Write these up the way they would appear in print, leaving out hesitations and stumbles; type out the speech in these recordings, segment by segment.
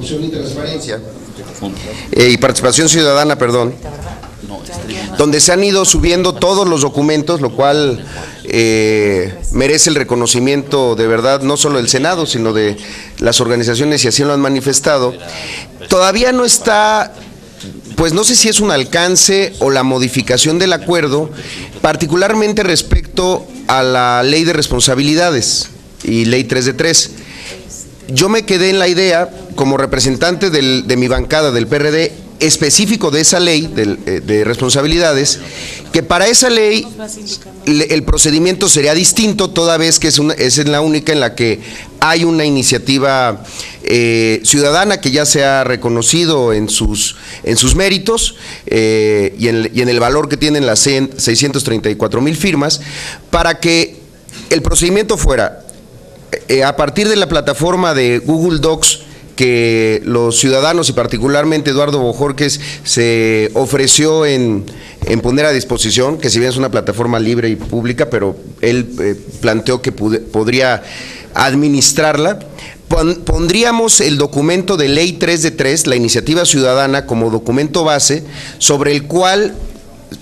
corrupción y transparencia y participación ciudadana, perdón, donde se han ido subiendo todos los documentos, lo cual merece el reconocimiento de verdad, no solo del Senado, sino de las organizaciones, y así lo han manifestado. Todavía no está, pues no sé si es un alcance o la modificación del acuerdo, particularmente respecto a la ley de responsabilidades y ley 3 de 3. Yo me quedé en la idea, como representante de mi bancada del PRD, específico de esa ley de responsabilidades, que para esa ley el procedimiento sería distinto, toda vez que es la única en la que hay una iniciativa ciudadana que ya se ha reconocido en sus méritos y en el valor que tienen las 634,000 firmas, para que el procedimiento fuera a partir de la plataforma de Google Docs que los ciudadanos y particularmente Eduardo Bojorquez se ofreció en poner a disposición, que si bien es una plataforma libre y pública, pero él planteó que podría administrarla. Pondríamos el documento de ley 3 de 3, la iniciativa ciudadana, como documento base, sobre el cual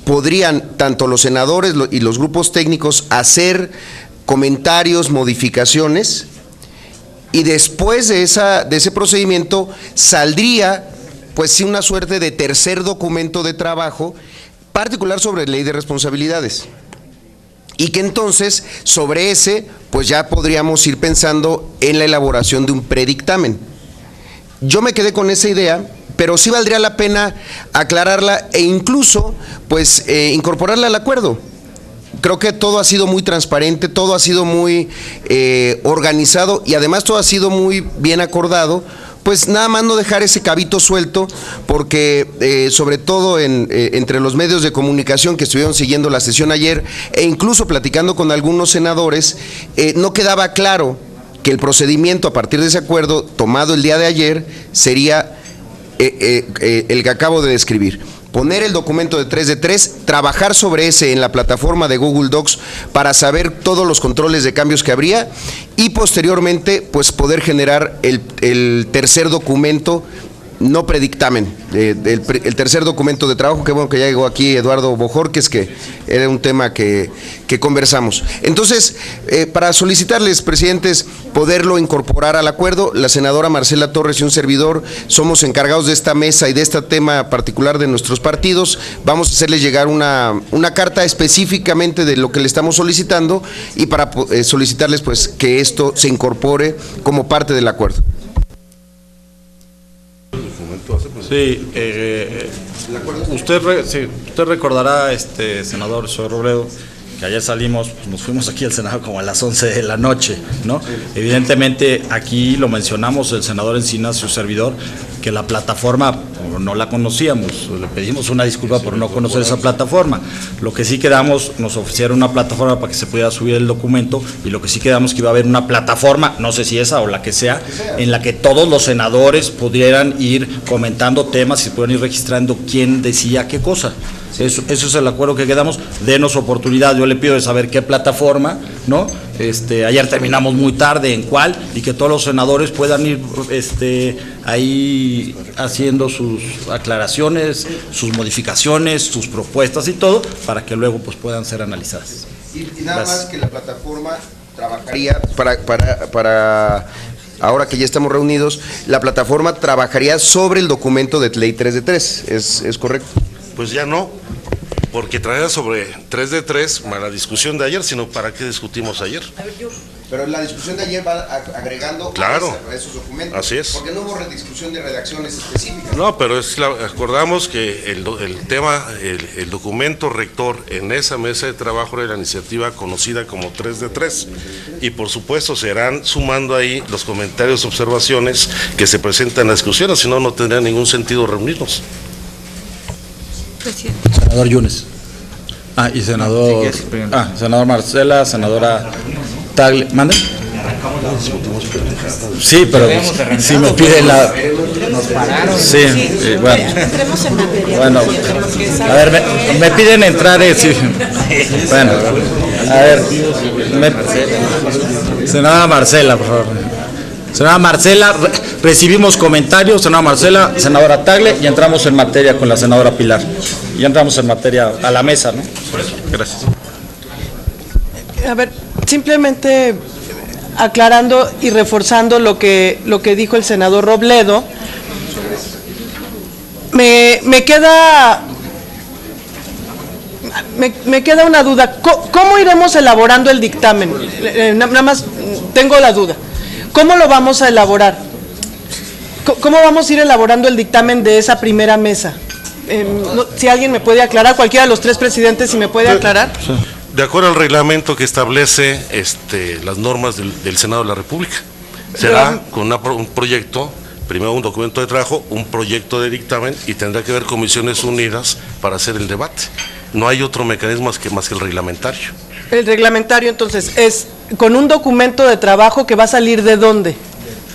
podrían tanto los senadores y los grupos técnicos hacer comentarios, modificaciones, y después de ese procedimiento saldría pues sí una suerte de tercer documento de trabajo particular sobre ley de responsabilidades, y que entonces sobre ese pues ya podríamos ir pensando en la elaboración de un predictamen. Yo me quedé con esa idea, pero sí valdría la pena aclararla e incluso pues incorporarla al acuerdo. Creo que todo ha sido muy transparente, todo ha sido muy organizado y además todo ha sido muy bien acordado, pues nada más no dejar ese cabito suelto, porque sobre todo entre los medios de comunicación que estuvieron siguiendo la sesión ayer e incluso platicando con algunos senadores, no quedaba claro que el procedimiento a partir de ese acuerdo tomado el día de ayer sería el que acabo de describir. Poner el documento de 3 de 3, trabajar sobre ese en la plataforma de Google Docs para saber todos los controles de cambios que habría y posteriormente pues poder generar el tercer documento, no predictamen, el tercer documento de trabajo, que bueno que ya llegó aquí Eduardo Bojorquez, que era un tema que conversamos. Entonces, para solicitarles, presidentes, poderlo incorporar al acuerdo, la senadora Marcela Torres y un servidor somos encargados de esta mesa y de este tema particular de nuestros partidos. Vamos a hacerles llegar una carta específicamente de lo que le estamos solicitando y para solicitarles pues que esto se incorpore como parte del acuerdo. Sí, usted recordará, senador Zoe Robledo, que ayer salimos, pues nos fuimos aquí al Senado como a las 11 de la noche, ¿no? Evidentemente aquí lo mencionamos el senador Encinas, su servidor, que la plataforma no la conocíamos, le pedimos una disculpa por no conocer esa plataforma. Lo que sí quedamos, nos ofrecieron una plataforma para que se pudiera subir el documento, y lo que sí quedamos que iba a haber una plataforma, no sé si esa o la que sea, en la que todos los senadores pudieran ir comentando temas y pudieran ir registrando quién decía qué cosa. Eso es el acuerdo que quedamos. Denos oportunidad, yo le pido de saber qué plataforma, ¿no? Ayer terminamos muy tarde en cuál, y que todos los senadores puedan ir ahí haciendo sus aclaraciones, sus modificaciones, sus propuestas y todo, para que luego pues puedan ser analizadas. Y nada más que la plataforma trabajaría para ahora que ya estamos reunidos, la plataforma trabajaría sobre el documento de ley 3 de 3, ¿es correcto? Pues ya no, porque traía sobre 3 de 3 para la discusión de ayer, sino para qué discutimos ayer. Pero la discusión de ayer va agregando claro, a esos documentos. Así es. Porque no hubo rediscusión de redacciones específicas. No, pero acordamos que el documento rector en esa mesa de trabajo era la iniciativa conocida como 3 de 3. Y por supuesto se irán sumando ahí los comentarios, observaciones que se presentan en la discusión, si no, no tendría ningún sentido reunirnos. Presidente. Senador Yunes. Y senador. Senador Marcela, senadora Tagle. ¿Mande? Sí, pero si me piden la. Nos pararon. Sí, bueno. A ver, me piden entrar. Sí. Bueno, a ver. Senadora Marcela, por favor. Senadora Marcela, recibimos comentarios, senadora Marcela, senadora Tagle, y entramos en materia con la senadora Pilar. Y entramos en materia a la mesa, ¿no? Gracias. A ver, simplemente aclarando y reforzando lo que dijo el senador Robledo, me queda una duda. ¿Cómo iremos elaborando el dictamen? Nada más tengo la duda. ¿Cómo lo vamos a elaborar? ¿Cómo vamos a ir elaborando el dictamen de esa primera mesa? Si alguien me puede aclarar, cualquiera de los tres presidentes, si me puede aclarar. De acuerdo al reglamento que establece las normas del Senado de la República, será con un proyecto, primero un documento de trabajo, un proyecto de dictamen, y tendrá que haber comisiones unidas para hacer el debate. No hay otro mecanismo más que el reglamentario. El reglamentario, entonces, es con un documento de trabajo que va a salir ¿de dónde?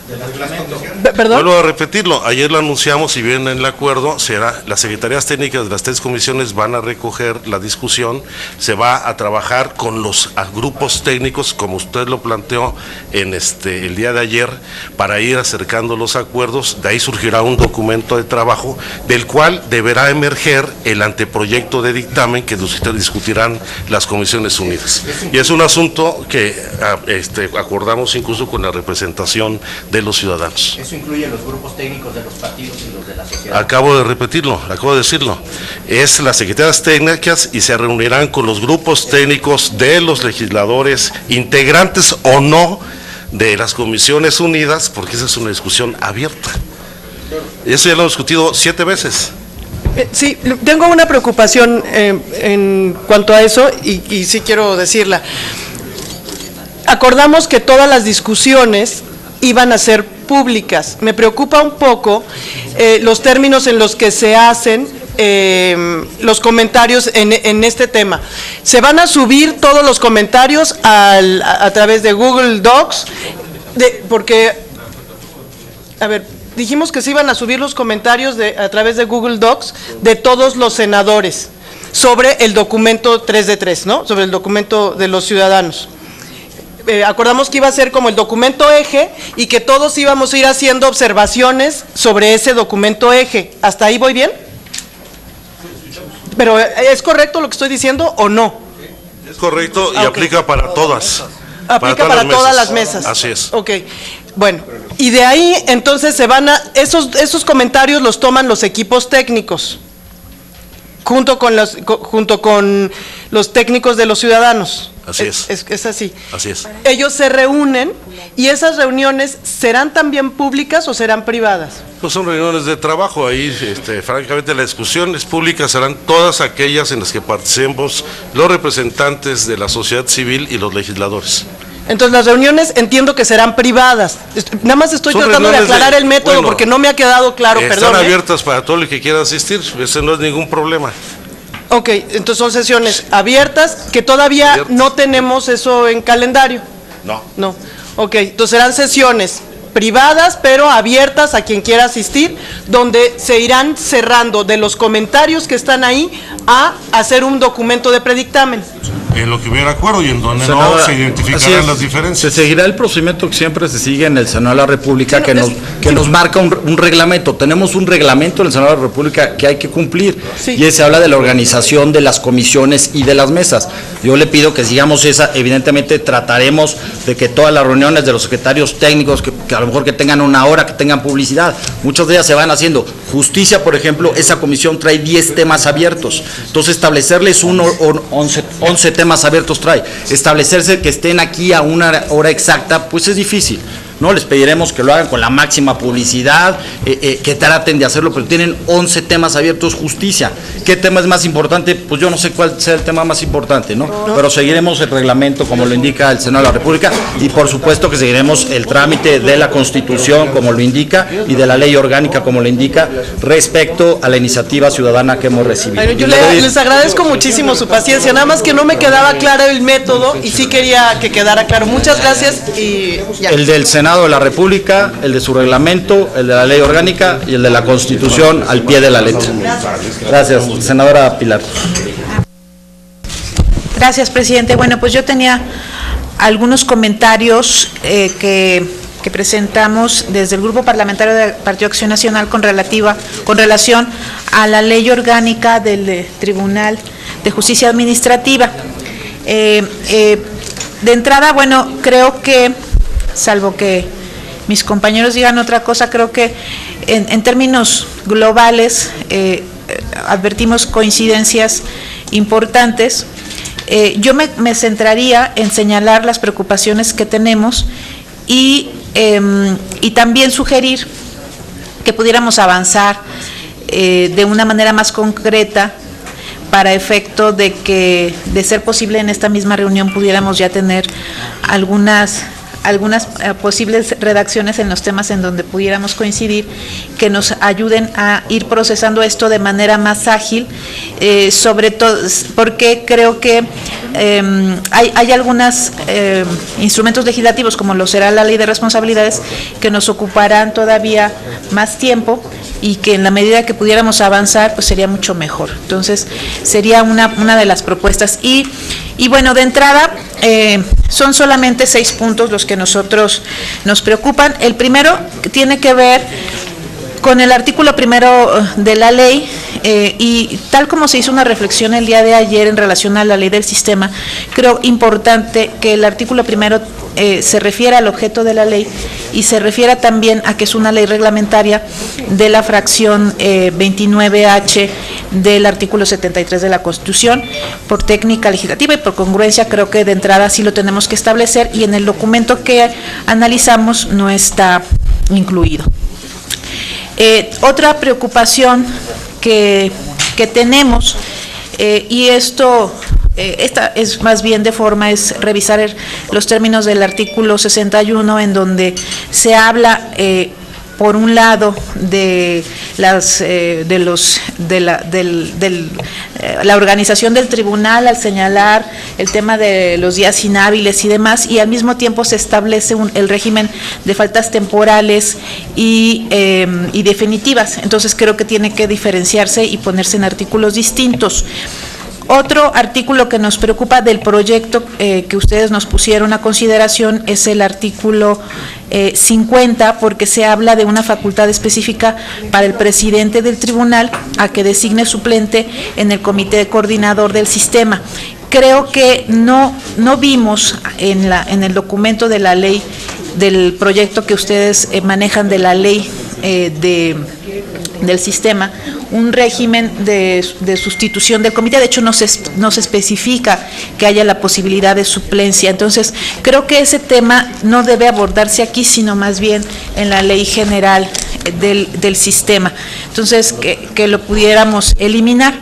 Del reglamento. ¿Perdón? Vuelvo a repetirlo, ayer lo anunciamos, y bien en el acuerdo, las secretarías técnicas de las tres comisiones van a recoger la discusión, se va a trabajar con los grupos técnicos, como usted lo planteó en el día de ayer, para ir acercando los acuerdos. De ahí surgirá un documento de trabajo, del cual deberá emerger el anteproyecto de dictamen que discutirán las comisiones unidas. Y es un asunto que acordamos incluso con la representación de los ciudadanos. Eso incluye los grupos técnicos de los partidos y los de la sociedad. Acabo de repetirlo, acabo de decirlo. Es las secretarías técnicas, y se reunirán con los grupos técnicos de los legisladores, integrantes o no de las comisiones unidas, porque esa es una discusión abierta. Eso ya lo hemos discutido 7 veces. Sí, tengo una preocupación en cuanto a eso, y sí quiero decirla. Acordamos que todas las discusiones iban a ser públicas. Me preocupa un poco los términos en los que se hacen los comentarios en este tema. ¿Se van a subir todos los comentarios a través de Google Docs? Porque, a ver, dijimos que se iban a subir los comentarios a través de Google Docs de todos los senadores sobre el documento 3 de 3, ¿no? Sobre el documento de los ciudadanos. Acordamos que iba a ser como el documento eje, y que todos íbamos a ir haciendo observaciones sobre ese documento eje. ¿Hasta ahí voy bien? ¿Pero es correcto lo que estoy diciendo o no? Es correcto, y aplica para todas. Aplica para todas las mesas. Así es. Ok, bueno, y de ahí entonces esos comentarios los toman los equipos técnicos, junto con los técnicos de los ciudadanos. Así es. Es así. Así es. Ellos se reúnen, y esas reuniones ¿serán también públicas o serán privadas? Pues son reuniones de trabajo, ahí francamente las discusiones públicas serán todas aquellas en las que participemos los representantes de la sociedad civil y los legisladores. Entonces las reuniones entiendo que serán privadas. Nada más estoy tratando de aclarar el método, porque no me ha quedado claro, perdón. Están abiertas para todo el que quiera asistir, ese no es ningún problema. Ok, entonces son sesiones abiertas, que todavía no tenemos eso en calendario. No. Ok, entonces serán sesiones privadas, pero abiertas a quien quiera asistir, donde se irán cerrando de los comentarios que están ahí a hacer un documento de predictamen. En lo que hubiera acuerdo, y en donde Senadora, no se identificarán las diferencias. Se seguirá el procedimiento que siempre se sigue en el Senado de la República, que nos marca un reglamento. Tenemos un reglamento en el Senado de la República que hay que cumplir, sí. Y se habla de la organización de las comisiones y de las mesas. Yo le pido que sigamos esa. Evidentemente trataremos de que todas las reuniones de los secretarios técnicos, que a lo mejor que tengan una hora, que tengan publicidad, muchas de ellas se van haciendo. Justicia, por ejemplo, esa comisión trae 10 temas abiertos. Entonces establecerles 11 temas abiertos trae. Establecerse que estén aquí a una hora exacta, pues es difícil. No, les pediremos que lo hagan con la máxima publicidad, que traten de hacerlo, pero tienen 11 temas abiertos. Justicia, ¿qué tema es más importante? Pues yo no sé cuál sea el tema más importante, ¿no? Pero seguiremos el reglamento como lo indica el Senado de la República, y por supuesto que seguiremos el trámite de la Constitución como lo indica, y de la ley orgánica como lo indica, respecto a la iniciativa ciudadana que hemos recibido. Bueno, yo les agradezco muchísimo su paciencia, nada más que no me quedaba claro el método, y sí quería que quedara claro. Muchas gracias, y ya. El del Senado de la República, el de su reglamento, el de la ley orgánica y el de la Constitución al pie de la letra. Gracias, senadora Pilar. Gracias, presidente. Bueno, pues yo tenía algunos comentarios que que presentamos desde el Grupo Parlamentario del Partido Acción Nacional con relación a la ley orgánica del Tribunal de Justicia Administrativa. De entrada, bueno, creo que, salvo que mis compañeros digan otra cosa, creo que en términos globales advertimos coincidencias importantes. Yo me centraría en señalar las preocupaciones que tenemos y también sugerir que pudiéramos avanzar de una manera más concreta para efecto de ser posible en esta misma reunión pudiéramos ya tener algunas posibles redacciones en los temas en donde pudiéramos coincidir que nos ayuden a ir procesando esto de manera más ágil, sobre todo porque creo que hay algunos instrumentos legislativos, como lo será la Ley de Responsabilidades, que nos ocuparán todavía más tiempo y que en la medida que pudiéramos avanzar, pues sería mucho mejor. Entonces, sería una de las propuestas. Y bueno, de entrada, son solamente 6 puntos los que nosotros nos preocupan. El primero tiene que ver con el artículo primero de la ley, y tal como se hizo una reflexión el día de ayer en relación a la ley del sistema, creo importante que el artículo primero se refiera al objeto de la ley y se refiera también a que es una ley reglamentaria de la fracción 29H del artículo 73 de la Constitución. Por técnica legislativa y por congruencia creo que de entrada sí lo tenemos que establecer y en el documento que analizamos no está incluido. Otra preocupación que tenemos, y esta es más bien de forma, es revisar los términos del artículo 61, en donde se habla, por un lado, de la organización del tribunal al señalar el tema de los días inhábiles y demás, y al mismo tiempo se establece el régimen de faltas temporales y definitivas. Entonces creo que tiene que diferenciarse y ponerse en artículos distintos. Otro artículo que nos preocupa del proyecto que ustedes nos pusieron a consideración es el artículo 50, porque se habla de una facultad específica para el presidente del tribunal a que designe suplente en el comité coordinador del sistema. Creo que no vimos en el documento de la ley, del proyecto que ustedes manejan de la ley del sistema, un régimen de sustitución del comité. De hecho, no se especifica que haya la posibilidad de suplencia. Entonces, creo que ese tema no debe abordarse aquí, sino más bien en la ley general del sistema. Entonces, que lo pudiéramos eliminar.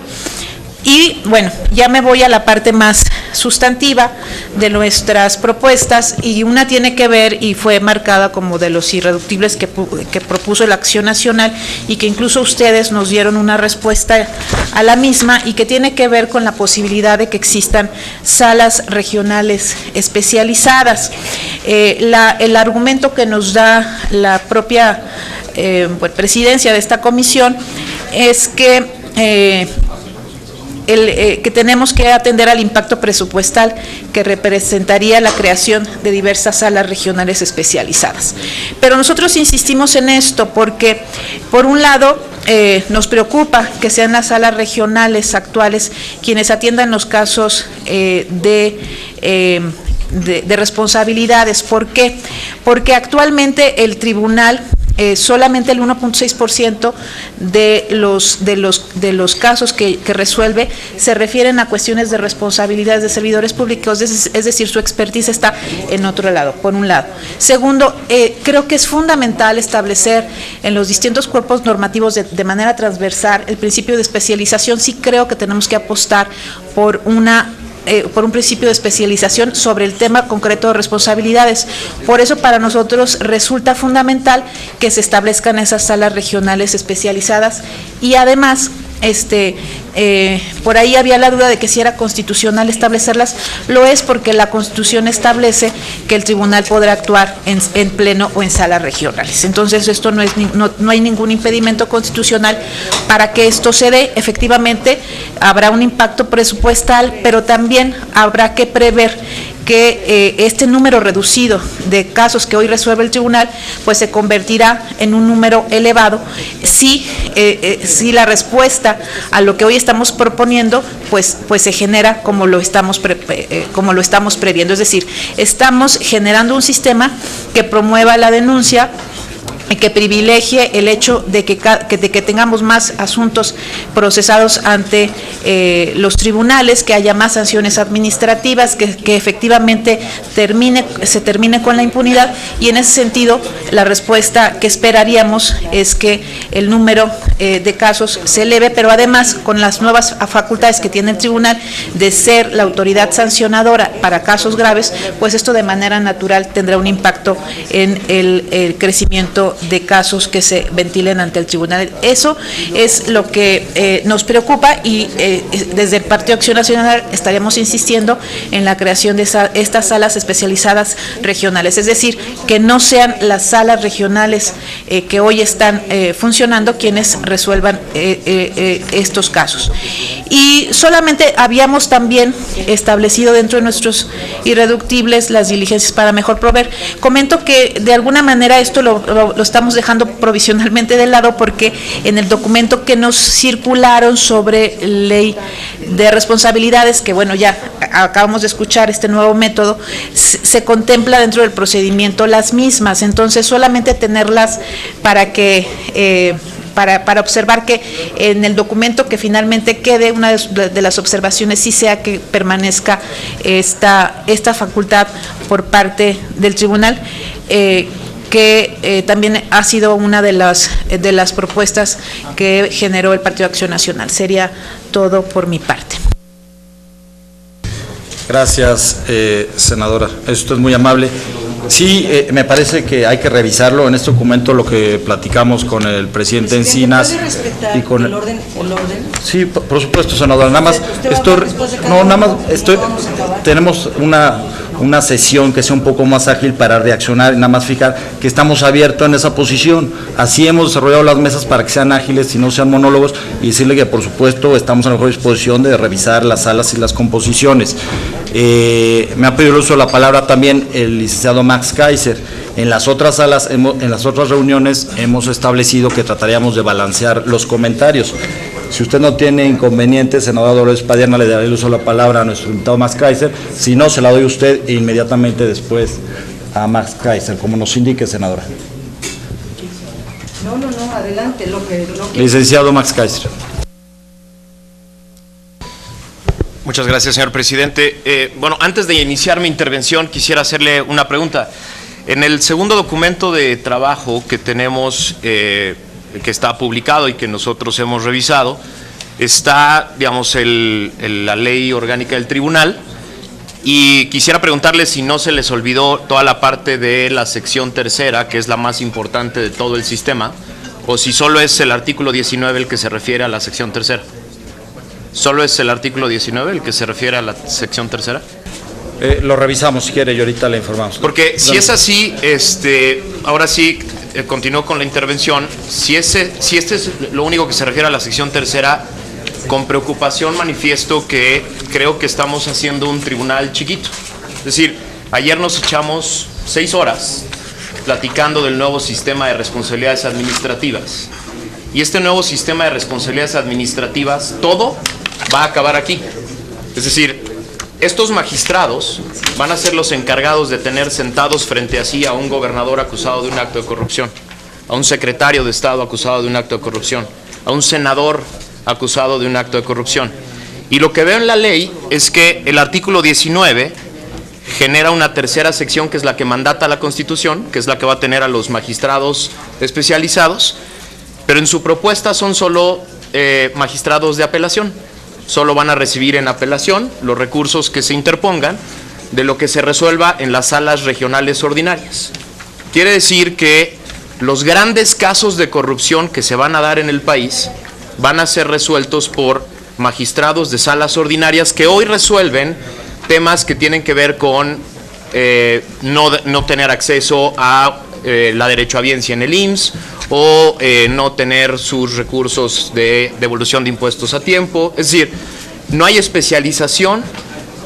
Y bueno, ya me voy a la parte más sustantiva de nuestras propuestas, y una tiene que ver y fue marcada como de los irreductibles que propuso la Acción Nacional y que incluso ustedes nos dieron una respuesta a la misma, y que tiene que ver con la posibilidad de que existan salas regionales especializadas. El argumento que nos da la propia presidencia de esta comisión es que que tenemos que atender al impacto presupuestal que representaría la creación de diversas salas regionales especializadas. Pero nosotros insistimos en esto porque, por un lado, nos preocupa que sean las salas regionales actuales quienes atiendan los casos de responsabilidades. ¿Por qué? Porque actualmente el tribunal, solamente el 1.6% de los casos que resuelve se refieren a cuestiones de responsabilidades de servidores públicos, es decir, su expertise está en otro lado, por un lado. Segundo, creo que es fundamental establecer en los distintos cuerpos normativos de manera transversal el principio de especialización. Sí creo que tenemos que apostar por un principio de especialización sobre el tema concreto de responsabilidades. Por eso para nosotros resulta fundamental que se establezcan esas salas regionales especializadas, y además por ahí había la duda de que si era constitucional establecerlas. Lo es, porque la Constitución establece que el tribunal podrá actuar en pleno o en salas regionales. Entonces, esto no hay ningún impedimento constitucional para que esto se dé. Efectivamente, habrá un impacto presupuestal, pero también habrá que prever que este número reducido de casos que hoy resuelve el tribunal, pues se convertirá en un número elevado si la respuesta a lo que hoy estamos proponiendo, pues se genera como lo estamos previendo. Es decir, estamos generando un sistema que promueva la denuncia, que privilegie el hecho de que tengamos más asuntos procesados ante los tribunales, que haya más sanciones administrativas, que efectivamente se termine con la impunidad, y en ese sentido la respuesta que esperaríamos es que el número de casos se eleve, pero además con las nuevas facultades que tiene el tribunal de ser la autoridad sancionadora para casos graves, pues esto de manera natural tendrá un impacto en el crecimiento de casos que se ventilen ante el tribunal. Eso es lo que nos preocupa, y desde el Partido Acción Nacional estaremos insistiendo en la creación de estas salas especializadas regionales, es decir, que no sean las salas regionales que hoy están funcionando quienes resuelvan estos casos. Y solamente habíamos también establecido dentro de nuestros irreductibles las diligencias para mejor proveer. Comento que de alguna manera esto lo estamos dejando provisionalmente de lado, porque en el documento que nos circularon sobre ley de responsabilidades, que bueno, ya acabamos de escuchar este nuevo método, se contempla dentro del procedimiento las mismas, entonces solamente tenerlas para que para observar que en el documento que finalmente quede, una de las observaciones sí sea que permanezca esta facultad por parte del tribunal, que también ha sido una de las propuestas que generó el Partido Acción Nacional. Sería todo por mi parte. Gracias, senadora. Esto es muy amable. Sí, me parece que hay que revisarlo en este documento, lo que platicamos con el presidente Encinas. ¿Puede respetar y con el orden? Sí, por supuesto, senadora. Nada más, tenemos una sesión que sea un poco más ágil para reaccionar, y nada más fijar que estamos abiertos en esa posición. Así hemos desarrollado las mesas para que sean ágiles y no sean monólogos, y decirle que por supuesto estamos a la mejor disposición de revisar las salas y las composiciones. Me ha pedido el uso de la palabra también el licenciado Max Kaiser. En las otras salas, en las otras reuniones hemos establecido que trataríamos de balancear los comentarios. Si usted no tiene inconveniente, senadora Dolores Padierna, le daré el uso de la palabra a nuestro invitado Max Kaiser. Si no, se la doy a usted e inmediatamente después a Max Kaiser, como nos indique, senadora. No, adelante. Licenciado Max Kaiser. Muchas gracias, señor presidente. Bueno, antes de iniciar mi intervención, quisiera hacerle una pregunta. En el segundo documento de trabajo que tenemos, que está publicado y que nosotros hemos revisado, está, digamos, la ley orgánica del tribunal, y quisiera preguntarle si no se les olvidó toda la parte de la sección tercera, que es la más importante de todo el sistema, o si solo es el artículo 19 el que se refiere a la sección tercera. ¿Solo es el artículo 19 el que se refiere a la sección tercera? Lo revisamos si quiere y ahorita le informamos. Porque si es así, ahora sí, continúo con la intervención. Si este es lo único que se refiere a la sección tercera, con preocupación manifiesto que creo que estamos haciendo un tribunal chiquito. Es decir, ayer nos echamos 6 horas platicando del nuevo sistema de responsabilidades administrativas. Y este nuevo sistema de responsabilidades administrativas, todo va a acabar aquí. Es decir, estos magistrados van a ser los encargados de tener sentados frente a sí a un gobernador acusado de un acto de corrupción, a un secretario de Estado acusado de un acto de corrupción, a un senador acusado de un acto de corrupción. Y lo que veo en la ley es que el artículo 19 genera una tercera sección, que es la que mandata la Constitución, que es la que va a tener a los magistrados especializados, pero en su propuesta son solo magistrados de apelación. Solo van a recibir en apelación los recursos que se interpongan de lo que se resuelva en las salas regionales ordinarias. Quiere decir que los grandes casos de corrupción que se van a dar en el país van a ser resueltos por magistrados de salas ordinarias que hoy resuelven temas que tienen que ver con no tener acceso a la derechohabiencia en el IMSS, o no tener sus recursos de devolución de impuestos a tiempo. Es decir, no hay especialización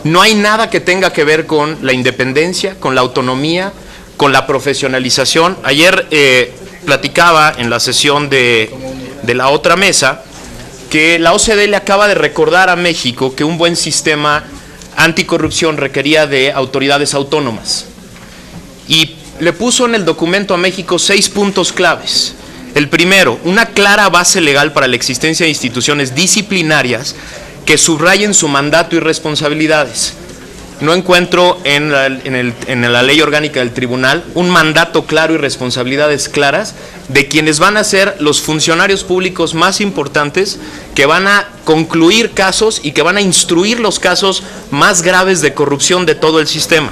No hay nada que tenga que ver con la independencia, con la autonomía, con la profesionalización. Ayer platicaba en la sesión de la otra mesa que la OCDE le acaba de recordar a México que un buen sistema anticorrupción requería de autoridades autónomas. Y le puso en el documento a México 6 puntos claves. El primero, una clara base legal para la existencia de instituciones disciplinarias que subrayen su mandato y responsabilidades. No encuentro en la ley orgánica del tribunal un mandato claro y responsabilidades claras de quienes van a ser los funcionarios públicos más importantes que van a concluir casos y que van a instruir los casos más graves de corrupción de todo el sistema.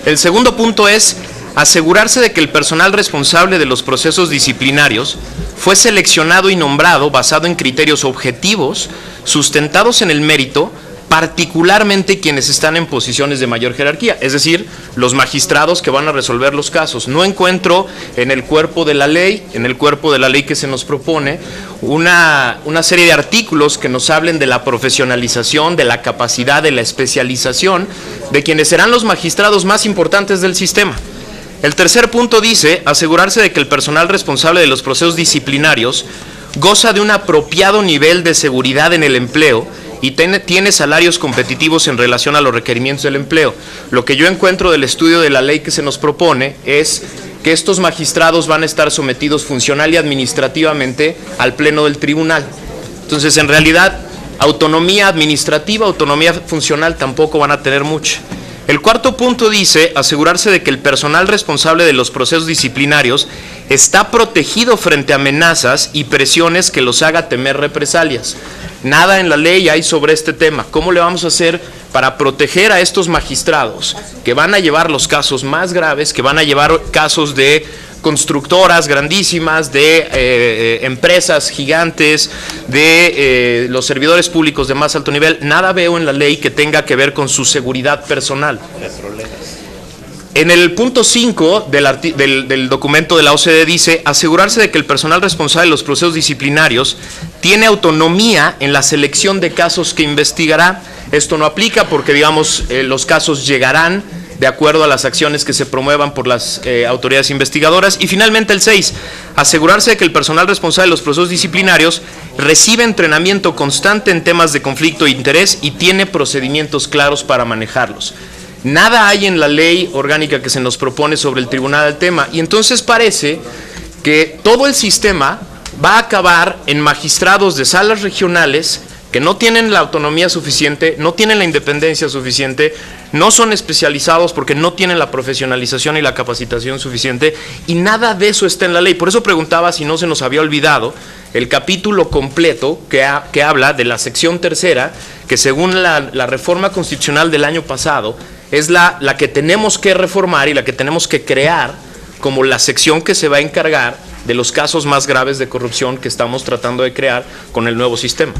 El segundo punto es asegurarse de que el personal responsable de los procesos disciplinarios fue seleccionado y nombrado basado en criterios objetivos, sustentados en el mérito, particularmente quienes están en posiciones de mayor jerarquía, es decir, los magistrados que van a resolver los casos. No encuentro en el cuerpo de la ley, que se nos propone, una serie de artículos que nos hablen de la profesionalización, de la capacidad, de la especialización de quienes serán los magistrados más importantes del sistema. El tercer punto dice asegurarse de que el personal responsable de los procesos disciplinarios goza de un apropiado nivel de seguridad en el empleo y tiene salarios competitivos en relación a los requerimientos del empleo. Lo que yo encuentro del estudio de la ley que se nos propone es que estos magistrados van a estar sometidos funcional y administrativamente al pleno del tribunal. Entonces, en realidad, autonomía administrativa, autonomía funcional tampoco van a tener mucha. El cuarto punto dice asegurarse de que el personal responsable de los procesos disciplinarios está protegido frente a amenazas y presiones que los haga temer represalias. Nada en la ley hay sobre este tema. ¿Cómo le vamos a hacer para proteger a estos magistrados que van a llevar los casos más graves, que van a llevar casos de constructoras grandísimas, de empresas gigantes, de los servidores públicos de más alto nivel? Nada veo en la ley que tenga que ver con su seguridad personal. En el punto 5 del documento de la OCDE dice asegurarse de que el personal responsable de los procesos disciplinarios tiene autonomía en la selección de casos que investigará. Esto no aplica porque, digamos, los casos llegarán de acuerdo a las acciones que se promuevan por las autoridades investigadoras. Y finalmente el 6, asegurarse de que el personal responsable de los procesos disciplinarios recibe entrenamiento constante en temas de conflicto de interés y tiene procedimientos claros para manejarlos. Nada hay en la ley orgánica que se nos propone sobre el tribunal del tema, y entonces parece que todo el sistema va a acabar en magistrados de salas regionales que no tienen la autonomía suficiente, no tienen la independencia suficiente, no son especializados porque no tienen la profesionalización y la capacitación suficiente, y nada de eso está en la ley. Por eso preguntaba si no se nos había olvidado el capítulo completo que habla de la sección tercera, que según la reforma constitucional del año pasado es la que tenemos que reformar y la que tenemos que crear como la sección que se va a encargar de los casos más graves de corrupción que estamos tratando de crear con el nuevo sistema.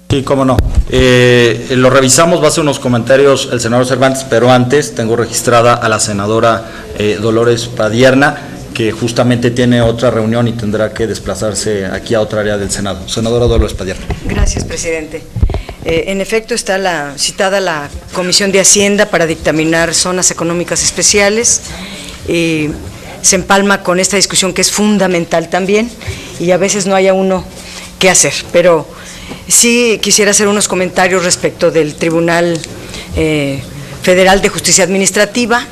Sí, cómo no. Lo revisamos, va a hacer unos comentarios el senador Cervantes, pero antes tengo registrada a la senadora Dolores Padierna, que justamente tiene otra reunión y tendrá que desplazarse aquí a otra área del Senado. Senadora Dolores Padierna. Gracias, presidente. En efecto, está citada la Comisión de Hacienda para dictaminar zonas económicas especiales. Se empalma con esta discusión que es fundamental también, y a veces no haya uno qué hacer, pero sí quisiera hacer unos comentarios respecto del Tribunal Federal de Justicia Administrativa.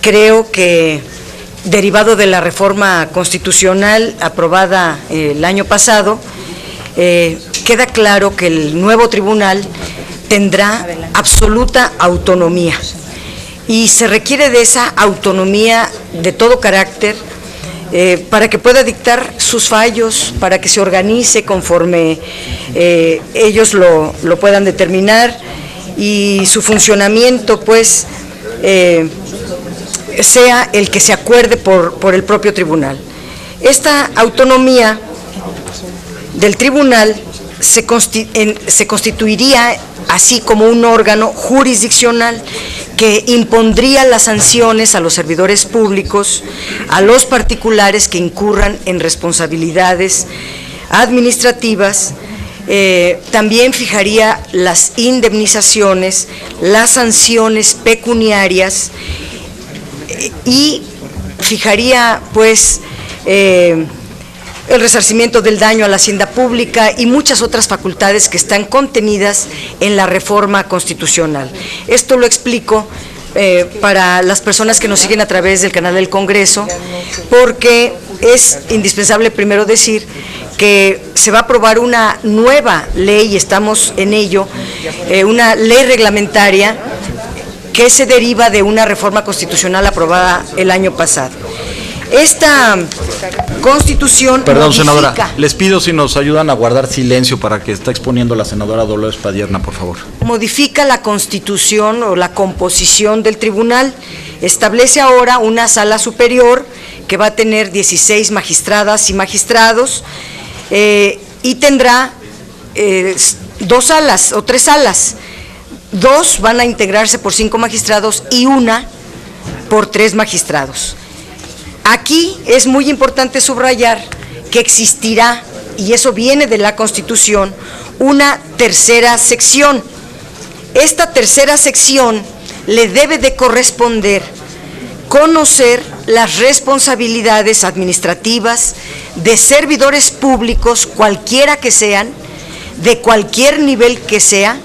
Creo que, derivado de la reforma constitucional aprobada el año pasado, queda claro que el nuevo tribunal tendrá absoluta autonomía, y se requiere de esa autonomía de todo carácter para que pueda dictar sus fallos, para que se organice conforme ellos lo puedan determinar, y su funcionamiento pues sea el que se acuerde por el propio tribunal. Esta autonomía del tribunal se constituiría así como un órgano jurisdiccional que impondría las sanciones a los servidores públicos, a los particulares que incurran en responsabilidades administrativas, También fijaría las indemnizaciones, las sanciones pecuniarias y fijaría, pues, el resarcimiento del daño a la hacienda pública y muchas otras facultades que están contenidas en la reforma constitucional. Esto lo explico para las personas que nos siguen a través del canal del Congreso, porque es indispensable primero decir que se va a aprobar una nueva ley, y estamos en ello, una ley reglamentaria que se deriva de una reforma constitucional aprobada el año pasado. Esta Constitución Perdón, modifica, senadora, les pido si nos ayudan a guardar silencio para que está exponiendo la senadora Dolores Padierna, por favor. modifica la Constitución o la composición del tribunal. Establece ahora una sala superior que va a tener 16 magistradas y magistrados y tendrá 2 salas o 3 salas. 2 van a integrarse por 5 magistrados y 1 por 3 magistrados. Aquí es muy importante subrayar que existirá, y eso viene de la Constitución, una tercera sección. Esta tercera sección le debe de corresponder conocer las responsabilidades administrativas de servidores públicos, cualquiera que sean, de cualquier nivel que sea,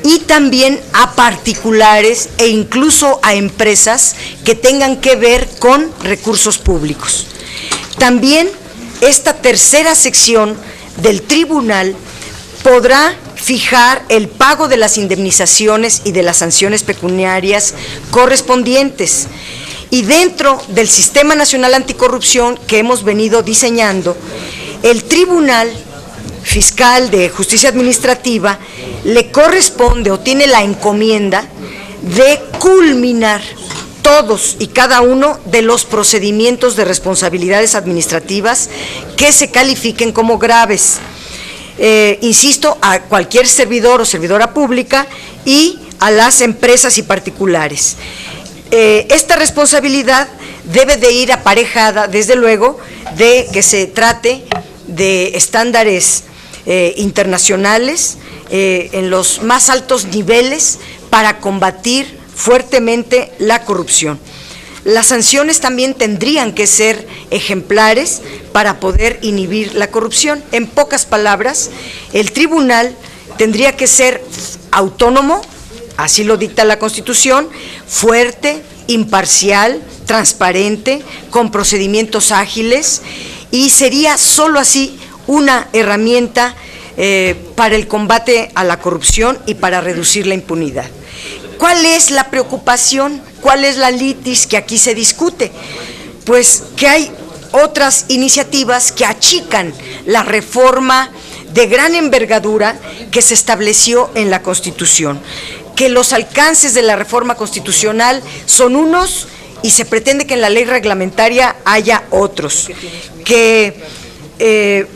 y también a particulares e incluso a empresas que tengan que ver con recursos públicos. También esta tercera sección del tribunal podrá fijar el pago de las indemnizaciones y de las sanciones pecuniarias correspondientes. Y dentro del Sistema Nacional Anticorrupción que hemos venido diseñando, el Tribunal Fiscal de Justicia Administrativa le corresponde o tiene la encomienda de culminar todos y cada uno de los procedimientos de responsabilidades administrativas que se califiquen como graves. Insisto, a cualquier servidor o servidora pública y a las empresas y particulares. Esta responsabilidad debe de ir aparejada, desde luego, de que se trate de estándares internacionales en los más altos niveles para combatir fuertemente la corrupción. Las sanciones también tendrían que ser ejemplares para poder inhibir la corrupción. En pocas palabras, el tribunal tendría que ser autónomo, así lo dicta la Constitución, fuerte, imparcial, transparente, con procedimientos ágiles, y sería solo así una herramienta para el combate a la corrupción y para reducir la impunidad. ¿Cuál es la preocupación? ¿Cuál es la litis que aquí se discute? Pues que hay otras iniciativas que achican la reforma de gran envergadura que se estableció en la Constitución, que los alcances de la reforma constitucional son unos y se pretende que en la ley reglamentaria haya otros, que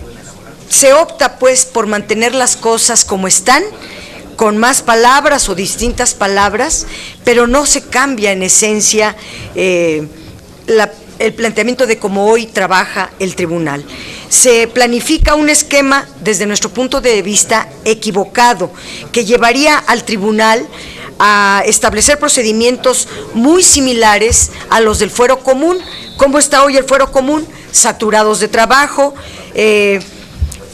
se opta pues por mantener las cosas como están, con más palabras o distintas palabras, pero no se cambia en esencia el planteamiento de cómo hoy trabaja el tribunal. Se planifica un esquema, desde nuestro punto de vista, equivocado, que llevaría al tribunal a establecer procedimientos muy similares a los del fuero común. ¿Cómo está hoy el fuero común? Saturados de trabajo,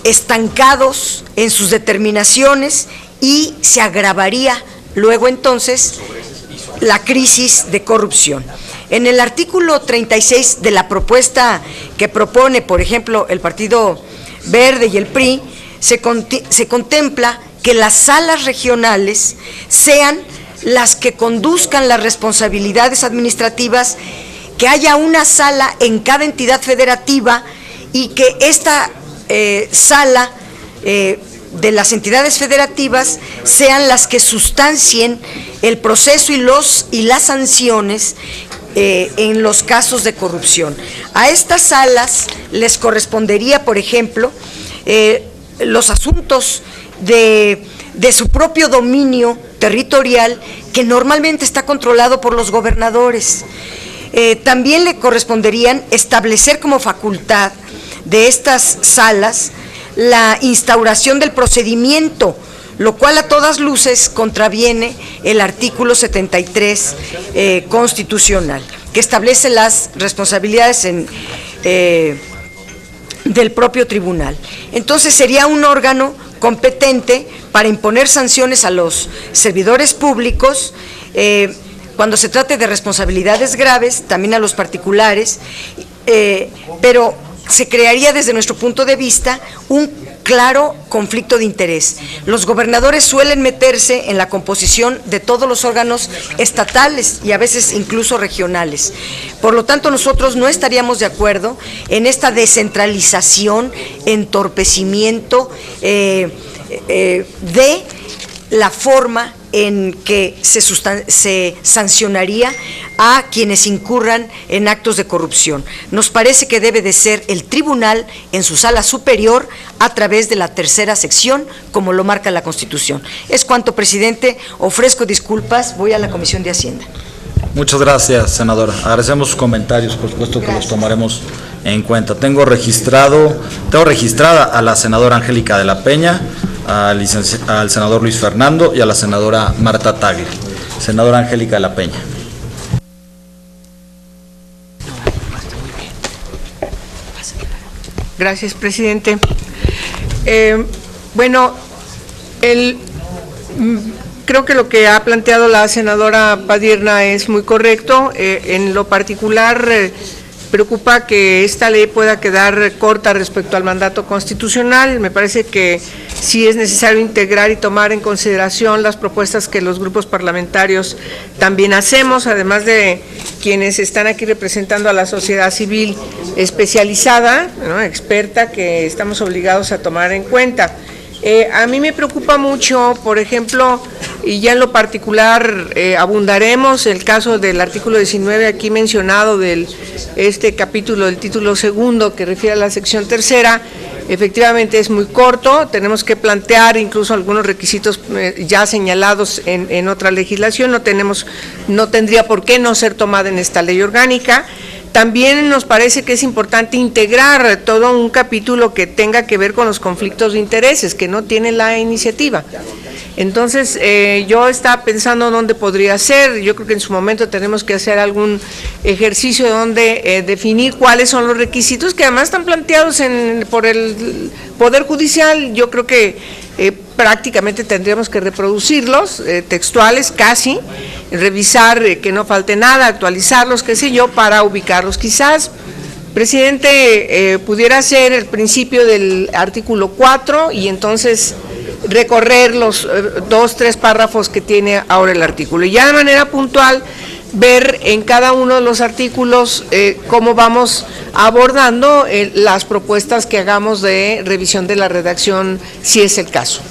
estancados en sus determinaciones, y se agravaría luego entonces la crisis de corrupción. En el artículo 36 de la propuesta que propone, por ejemplo, el Partido Verde y el PRI, se contempla que las salas regionales sean las que conduzcan las responsabilidades administrativas, que haya una sala en cada entidad federativa y que esta sala de las entidades federativas sean las que sustancien el proceso y las sanciones en los casos de corrupción. A estas salas les correspondería, por ejemplo, los asuntos de su propio dominio territorial, que normalmente está controlado por los gobernadores. También le corresponderían establecer como facultad de estas salas la instauración del procedimiento, lo cual a todas luces contraviene el artículo 73 constitucional, que establece las responsabilidades del propio tribunal. Entonces sería un órgano competente para imponer sanciones a los servidores públicos cuando se trate de responsabilidades graves, también a los particulares, pero se crearía desde nuestro punto de vista un claro conflicto de interés. Los gobernadores suelen meterse en la composición de todos los órganos estatales y a veces incluso regionales. Por lo tanto, nosotros no estaríamos de acuerdo en esta descentralización, entorpecimiento de la forma en que se sancionaría a quienes incurran en actos de corrupción. Nos parece que debe de ser el tribunal en su sala superior a través de la tercera sección, como lo marca la Constitución. Es cuanto, presidente. Ofrezco disculpas. Voy a la Comisión de Hacienda. Muchas gracias, senadora. Agradecemos sus comentarios, por supuesto que los tomaremos en cuenta. Tengo registrada a la senadora Angélica de la Peña, al senador Luis Fernando y a la senadora Marta Tagle. Senadora Angélica de la Peña. Gracias, presidente. Creo que lo que ha planteado la senadora Padierna es muy correcto. En lo particular, preocupa que esta ley pueda quedar corta respecto al mandato constitucional. Me parece que sí es necesario integrar y tomar en consideración las propuestas que los grupos parlamentarios también hacemos, además de quienes están aquí representando a la sociedad civil especializada, ¿no?, experta, que estamos obligados a tomar en cuenta. A mí me preocupa mucho, por ejemplo, y ya en lo particular abundaremos, el caso del artículo 19 aquí mencionado de este capítulo del título segundo que refiere a la sección tercera. Efectivamente es muy corto, tenemos que plantear incluso algunos requisitos ya señalados en otra legislación, no tendría por qué no ser tomada en esta ley orgánica. También nos parece que es importante integrar todo un capítulo que tenga que ver con los conflictos de intereses, que no tiene la iniciativa. Entonces, yo estaba pensando dónde podría ser. Yo creo que en su momento tenemos que hacer algún ejercicio donde definir cuáles son los requisitos que además están planteados por el Poder Judicial. Yo creo que prácticamente tendríamos que reproducirlos, textuales casi, revisar que no falte nada, actualizarlos, qué sé yo, para ubicarlos. Quizás, presidente, pudiera ser el principio del artículo 4 y entonces recorrer los 2, 3 párrafos que tiene ahora el artículo. Y ya de manera puntual, ver en cada uno de los artículos cómo vamos abordando las propuestas que hagamos de revisión de la redacción, si es el caso.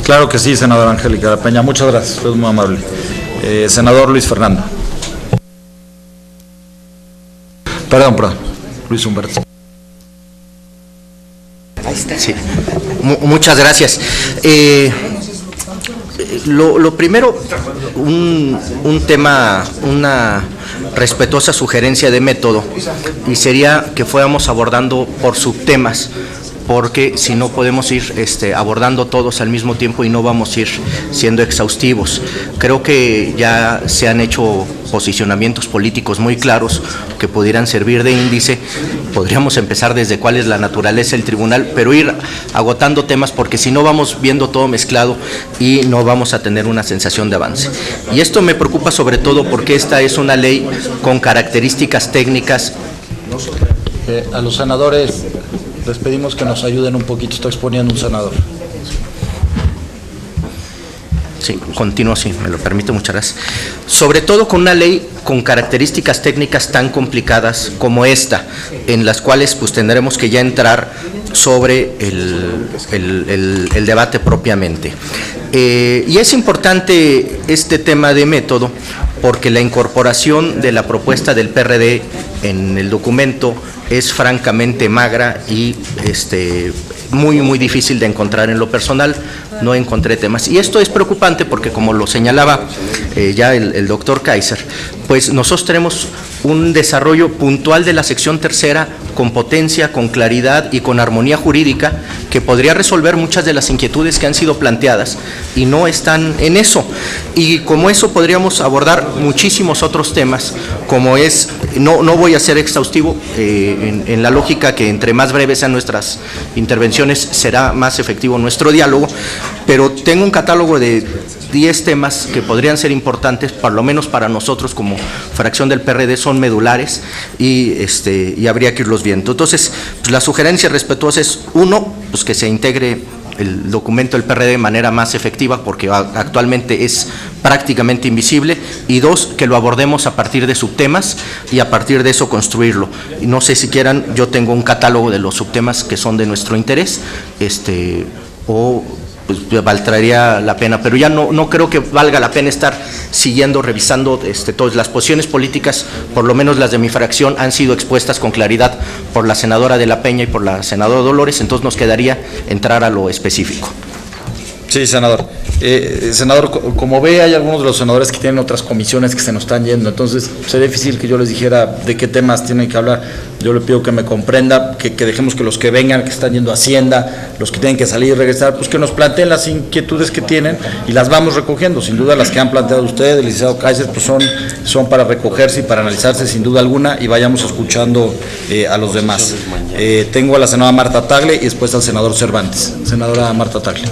Claro que sí, senadora Angélica de la Peña. Muchas gracias, es muy amable. Senador Luis Fernando. Perdón, Luis Humberto. Ahí está. Sí. Muchas gracias. Lo primero, un tema, una respetuosa sugerencia de método, y sería que fuéramos abordando por subtemas, porque si no podemos ir abordando todos al mismo tiempo y no vamos a ir siendo exhaustivos. Creo que ya se han hecho posicionamientos políticos muy claros que pudieran servir de índice. Podríamos empezar desde cuál es la naturaleza del tribunal, pero ir agotando temas, porque si no vamos viendo todo mezclado y no vamos a tener una sensación de avance. Y esto me preocupa sobre todo porque esta es una ley con características técnicas. A los senadores les pedimos que nos ayuden un poquito, está exponiendo un senador. Sí, continúo, si me lo permite, muchas gracias. Sobre todo con una ley con características técnicas tan complicadas como esta, en las cuales pues tendremos que ya entrar sobre el debate propiamente. Y es importante este tema de método porque la incorporación de la propuesta del PRD en el documento es francamente magra y muy difícil de encontrar. En lo personal no encontré temas, y esto es preocupante porque, como lo señalaba ya el doctor Kaiser, pues nosotros tenemos un desarrollo puntual de la sección tercera con potencia, con claridad y con armonía jurídica que podría resolver muchas de las inquietudes que han sido planteadas y no están en eso. Y como eso podríamos abordar muchísimos otros temas, como es, no voy a ser exhaustivo, en la lógica que entre más breves sean nuestras intervenciones será más efectivo nuestro diálogo, pero tengo un catálogo de 10 temas que podrían ser importantes, por lo menos para nosotros como fracción del PRD, son medulares y habría que irlos viendo. Entonces, pues, la sugerencia respetuosa es, uno, pues que se integre el documento del PRD de manera más efectiva, porque actualmente es prácticamente invisible, y dos, que lo abordemos a partir de subtemas y a partir de eso construirlo. Y no sé si quieran, yo tengo un catálogo de los subtemas que son de nuestro interés, o pues valdría la pena, pero ya no creo que valga la pena estar siguiendo, revisando todas las posiciones políticas, por lo menos las de mi fracción, han sido expuestas con claridad por la senadora de la Peña y por la senadora Dolores, entonces nos quedaría entrar a lo específico. Sí, senador. Senador, como ve, hay algunos de los senadores que tienen otras comisiones que se nos están yendo, entonces sería difícil que yo les dijera de qué temas tienen que hablar. Yo le pido que me comprenda, que dejemos que los que vengan, que están yendo a Hacienda, los que tienen que salir y regresar, pues que nos planteen las inquietudes que tienen y las vamos recogiendo. Sin duda las que han planteado ustedes, el licenciado Kaiser, pues son para recogerse y para analizarse sin duda alguna, y vayamos escuchando a los demás. Tengo a la senadora Marta Tagle y después al senador Cervantes. Senadora Marta Tagle.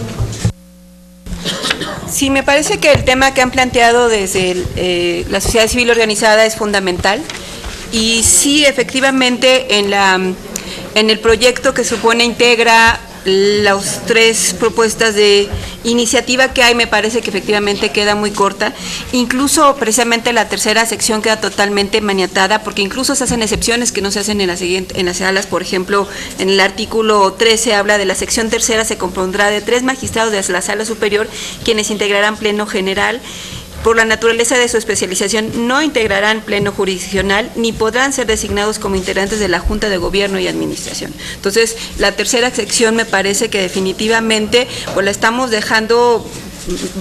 Sí, me parece que el tema que han planteado desde la sociedad civil organizada es fundamental, y sí, efectivamente, en el proyecto que supone integra las 3 propuestas de iniciativa que hay, me parece que efectivamente queda muy corta. Incluso precisamente la tercera sección queda totalmente maniatada, porque incluso se hacen excepciones que no se hacen en las salas. Por ejemplo, en el artículo 13 habla de la sección tercera, se compondrá de 3 magistrados de la sala superior, quienes integrarán pleno general. Por la naturaleza de su especialización, no integrarán pleno jurisdiccional ni podrán ser designados como integrantes de la Junta de Gobierno y Administración. Entonces, la tercera sección me parece que definitivamente pues la estamos dejando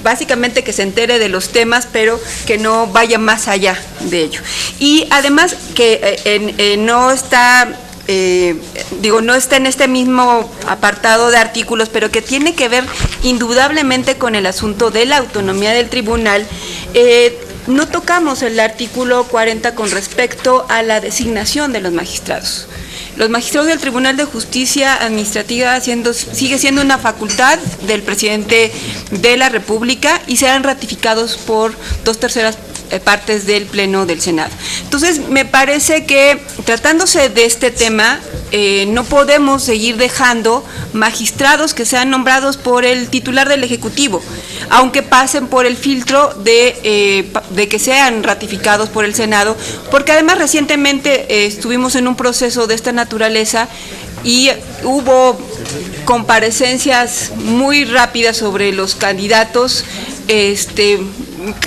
básicamente que se entere de los temas, pero que no vaya más allá de ello. Y además que no está... no está en este mismo apartado de artículos, pero que tiene que ver indudablemente con el asunto de la autonomía del tribunal. No tocamos el artículo 40 con respecto a la designación de los magistrados. Los magistrados del Tribunal de Justicia Administrativa sigue siendo una facultad del presidente de la República y serán ratificados por 2/3 partes del Pleno del Senado. Entonces, me parece que tratándose de este tema, no podemos seguir dejando magistrados que sean nombrados por el titular del Ejecutivo, aunque pasen por el filtro de que sean ratificados por el Senado, porque además recientemente estuvimos en un proceso de esta naturaleza y hubo comparecencias muy rápidas sobre los candidatos,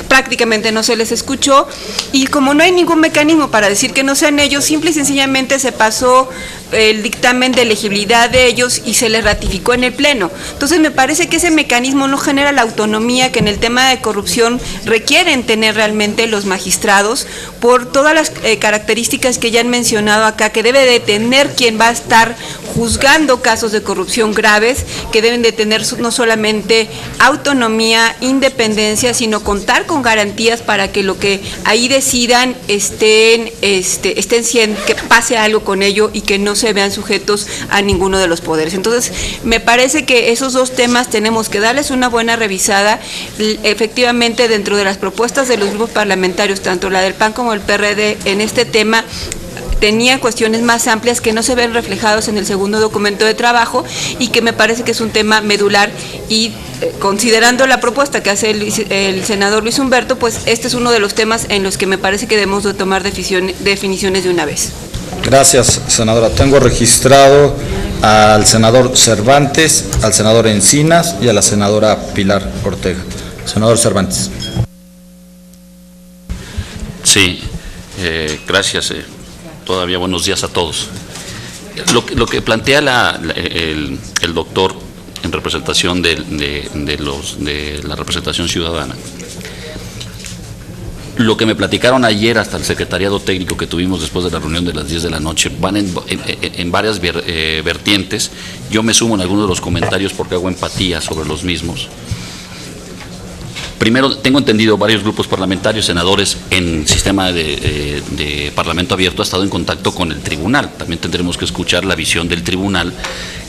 prácticamente no se les escuchó, y como no hay ningún mecanismo para decir que no sean ellos, simple y sencillamente se pasó el dictamen de elegibilidad de ellos y se les ratificó en el Pleno. Entonces me parece que ese mecanismo no genera la autonomía que en el tema de corrupción requieren tener realmente los magistrados, por todas las características que ya han mencionado acá, que debe de tener quien va a estar juzgando casos de corrupción graves, que deben de tener no solamente autonomía, independencia, sino contar con garantías para que lo que ahí decidan estén que pase algo con ello y que no se vean sujetos a ninguno de los poderes. Entonces, me parece que esos 2 temas tenemos que darles una buena revisada. Efectivamente, dentro de las propuestas de los grupos parlamentarios, tanto la del PAN como el PRD, en este tema tenía cuestiones más amplias que no se ven reflejados en el segundo documento de trabajo, y que me parece que es un tema medular, y considerando la propuesta que hace el senador Luis Humberto, pues este es uno de los temas en los que me parece que debemos de tomar definiciones de una vez. Gracias, senadora. Tengo registrado al senador Cervantes, al senador Encinas y a la senadora Pilar Ortega. Senador Cervantes. Sí, gracias. Todavía buenos días a todos. Lo que plantea el doctor en representación de la representación ciudadana, Lo que me platicaron ayer hasta el secretariado técnico que tuvimos después de la reunión de las 10 de la noche van en varias vertientes. Yo me sumo en algunos de los comentarios porque hago empatía sobre los mismos. Primero, tengo entendido varios grupos parlamentarios, senadores en sistema de Parlamento abierto ha estado en contacto con el tribunal. También tendremos que escuchar la visión del tribunal,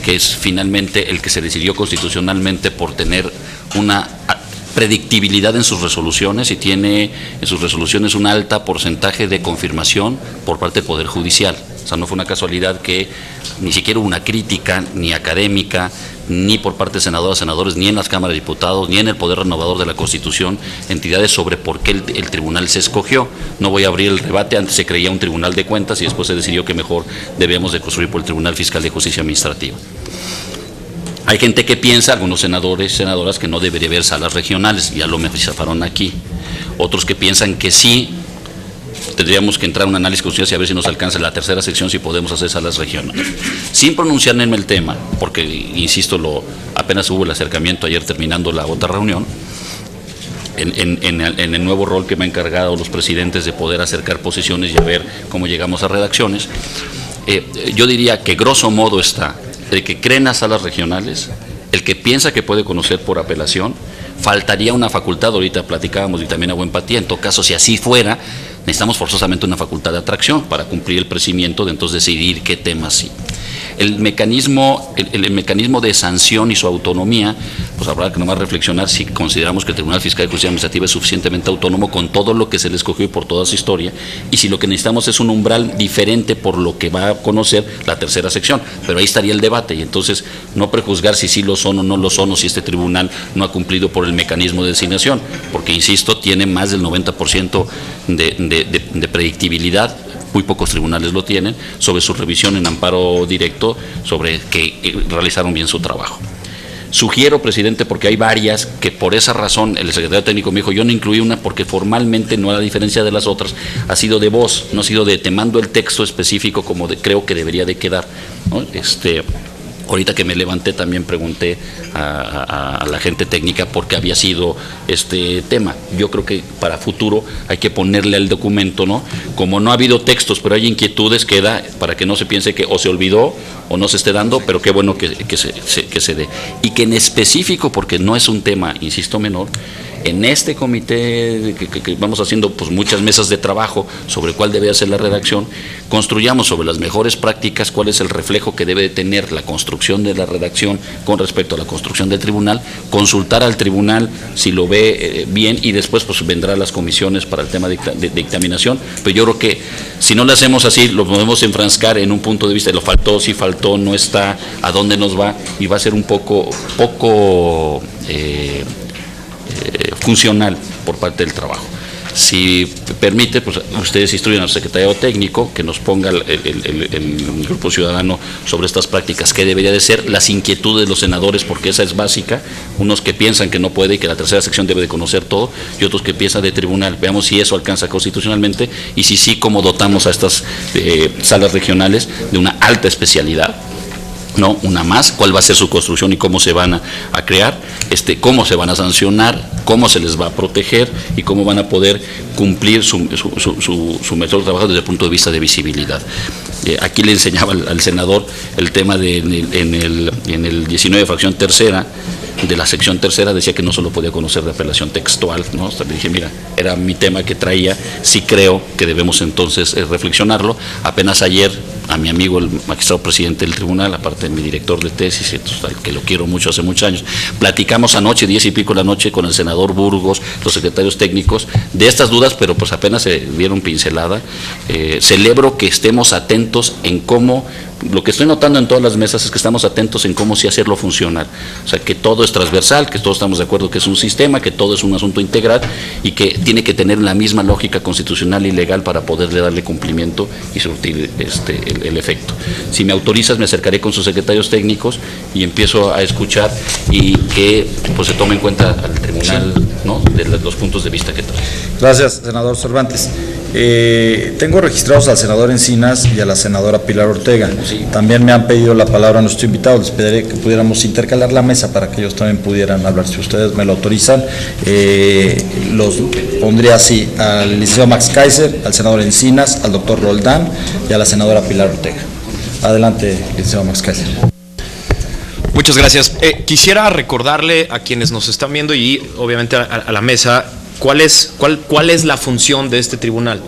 que es finalmente el que se decidió constitucionalmente por tener una predictibilidad en sus resoluciones y tiene en sus resoluciones un alto porcentaje de confirmación por parte del Poder Judicial. O sea, no fue una casualidad que ni siquiera hubo una crítica ni académica, ni por parte de senadoras, senadores, ni en las cámaras de diputados, ni en el Poder Renovador de la Constitución, entidades sobre por qué el tribunal se escogió. No voy a abrir el debate, antes se creía un tribunal de cuentas y después se decidió que mejor debíamos de construir por el Tribunal Fiscal de Justicia Administrativa. Hay gente que piensa, algunos senadores, senadoras, que no debería haber salas regionales, ya lo mencionaron aquí. Otros que piensan que sí, tendríamos que entrar a un análisis constitucional y a ver si nos alcanza la tercera sección, si podemos hacer salas regionales. Sin pronunciarme en el tema, porque, insisto, apenas hubo el acercamiento ayer terminando la otra reunión, en el nuevo rol que me han encargado los presidentes de poder acercar posiciones y a ver cómo llegamos a redacciones, yo diría que grosso modo está el que cree en las salas regionales, el que piensa que puede conocer por apelación, faltaría una facultad, ahorita platicábamos y también hago empatía, en todo caso si así fuera, necesitamos forzosamente una facultad de atracción para cumplir el procedimiento de entonces decidir qué temas sí. El mecanismo de sanción y su autonomía, pues habrá que nomás reflexionar si consideramos que el Tribunal Fiscal de Justicia Administrativa es suficientemente autónomo con todo lo que se le escogió y por toda su historia, y si lo que necesitamos es un umbral diferente por lo que va a conocer la tercera sección, pero ahí estaría el debate, y entonces no prejuzgar si sí lo son o no lo son, o si este tribunal no ha cumplido por el mecanismo de designación, porque insisto, tiene más del 90% de predictibilidad. Muy pocos tribunales lo tienen, sobre su revisión en amparo directo, sobre que realizaron bien su trabajo. Sugiero, presidente, porque hay varias, que por esa razón el secretario técnico me dijo, yo no incluí una porque formalmente, no a diferencia de las otras, ha sido de voz, no ha sido de te mando el texto específico como creo que debería de quedar, ¿no? Ahorita que me levanté también pregunté a la gente técnica por qué había sido este tema. Yo creo que para futuro hay que ponerle al documento, ¿no? Como no ha habido textos, pero hay inquietudes, queda para que no se piense que o se olvidó o no se esté dando, pero qué bueno que se dé. Y que en específico, porque no es un tema, insisto, menor, en este comité que vamos haciendo pues muchas mesas de trabajo sobre cuál debe ser la redacción, construyamos sobre las mejores prácticas cuál es el reflejo que debe de tener la construcción de la redacción con respecto a la construcción del tribunal, consultar al tribunal si lo ve bien y después pues vendrá a las comisiones para el tema de dictaminación, pero yo creo que si no lo hacemos así lo podemos enfrascar en un punto de vista de lo faltó, si faltó, no está, a dónde nos va, y va a ser un poco funcional por parte del trabajo. Si permite, pues ustedes instruyen al secretario técnico que nos ponga el Grupo Ciudadano sobre estas prácticas, qué debería de ser, las inquietudes de los senadores, porque esa es básica, unos que piensan que no puede y que la tercera sección debe de conocer todo, y otros que piensan de tribunal. Veamos si eso alcanza constitucionalmente, y si sí, cómo dotamos a estas salas regionales de una alta especialidad, no una más, cuál va a ser su construcción y cómo se van a crear, cómo se van a sancionar, cómo se les va a proteger y cómo van a poder cumplir su mejor trabajo desde el punto de vista de visibilidad. Aquí le enseñaba al senador el tema en el 19 fracción tercera, de la sección tercera, decía que no solo podía conocer de apelación textual, ¿no? Hasta le dije, mira, era mi tema que traía, sí creo que debemos entonces reflexionarlo. Apenas ayer, a mi amigo, el magistrado presidente del tribunal, aparte de mi director de tesis, que lo quiero mucho hace muchos años, platicamos anoche, 10 y pico de la noche, con el senador Burgos, los secretarios técnicos, de estas dudas, pero pues apenas se dieron pincelada. Celebro que estemos atentos en cómo, lo que estoy notando en todas las mesas es que estamos atentos en cómo sí hacerlo funcionar, o sea, que todo es transversal, que todos estamos de acuerdo que es un sistema, que todo es un asunto integral y que tiene que tener la misma lógica constitucional y legal para poderle darle cumplimiento y surtir el efecto. Si me autorizas, me acercaré con sus secretarios técnicos y empiezo a escuchar y que pues se tome en cuenta al tribunal, ¿no?, de los puntos de vista que trae. Gracias, senador Cervantes. Tengo registrados al senador Encinas y a la senadora Pilar Ortega. También me han pedido la palabra a nuestro invitado. Les pediré que pudiéramos intercalar la mesa para que ellos también pudieran hablar. Si ustedes me lo autorizan, los pondría así: al licenciado Max Kaiser, al senador Encinas, al doctor Roldán y a la senadora Pilar Ortega. Adelante, licenciado Max Kaiser. Muchas gracias. Quisiera recordarle a quienes nos están viendo y obviamente a la mesa cuál es la función de este tribunal.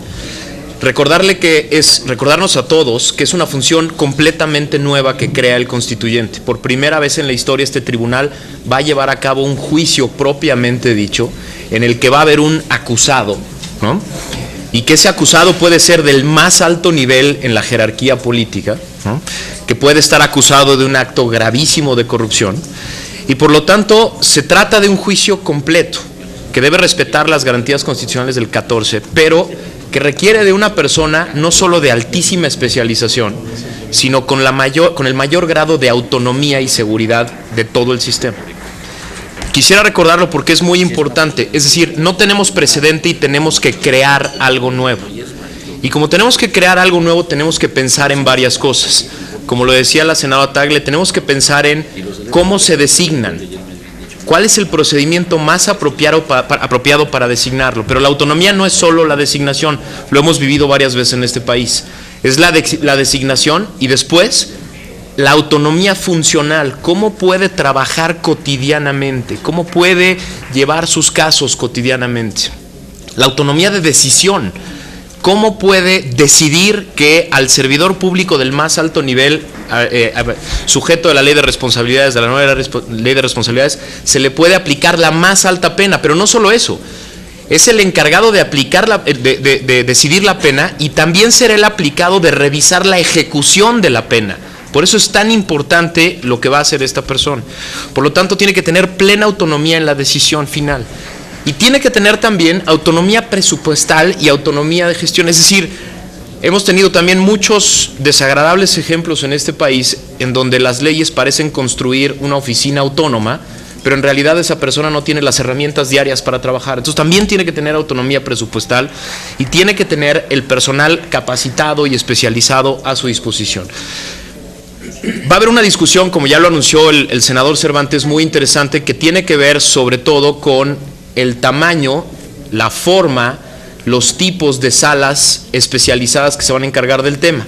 Recordarnos a todos que es una función completamente nueva que crea el constituyente. Por primera vez en la historia este tribunal va a llevar a cabo un juicio propiamente dicho, en el que va a haber un acusado, ¿no? Y que ese acusado puede ser del más alto nivel en la jerarquía política, ¿no? Que puede estar acusado de un acto gravísimo de corrupción, y por lo tanto se trata de un juicio completo, que debe respetar las garantías constitucionales del 14, pero que requiere de una persona no solo de altísima especialización, sino con el mayor grado de autonomía y seguridad de todo el sistema. Quisiera recordarlo porque es muy importante, es decir, no tenemos precedente y tenemos que crear algo nuevo. Y como tenemos que crear algo nuevo, tenemos que pensar en varias cosas. Como lo decía la senadora Tagle, tenemos que pensar en cómo se designan, cuál es el procedimiento más apropiado para designarlo. Pero la autonomía no es solo la designación, lo hemos vivido varias veces en este país. Es la designación y después la autonomía funcional, cómo puede trabajar cotidianamente, cómo puede llevar sus casos cotidianamente. La autonomía de decisión, cómo puede decidir que al servidor público del más alto nivel, sujeto de la ley de responsabilidades, de la nueva ley de responsabilidades, se le puede aplicar la más alta pena. Pero no solo eso, es el encargado de aplicar de decidir la pena, y también será el aplicado de revisar la ejecución de la pena. Por eso es tan importante lo que va a hacer esta persona. Por lo tanto, tiene que tener plena autonomía en la decisión final. Y tiene que tener también autonomía presupuestal y autonomía de gestión. Es decir, hemos tenido también muchos desagradables ejemplos en este país en donde las leyes parecen construir una oficina autónoma, pero en realidad esa persona no tiene las herramientas diarias para trabajar. Entonces también tiene que tener autonomía presupuestal y tiene que tener el personal capacitado y especializado a su disposición. Va a haber una discusión, como ya lo anunció el senador Cervantes, muy interesante, que tiene que ver sobre todo con el tamaño, la forma, los tipos de salas especializadas que se van a encargar del tema.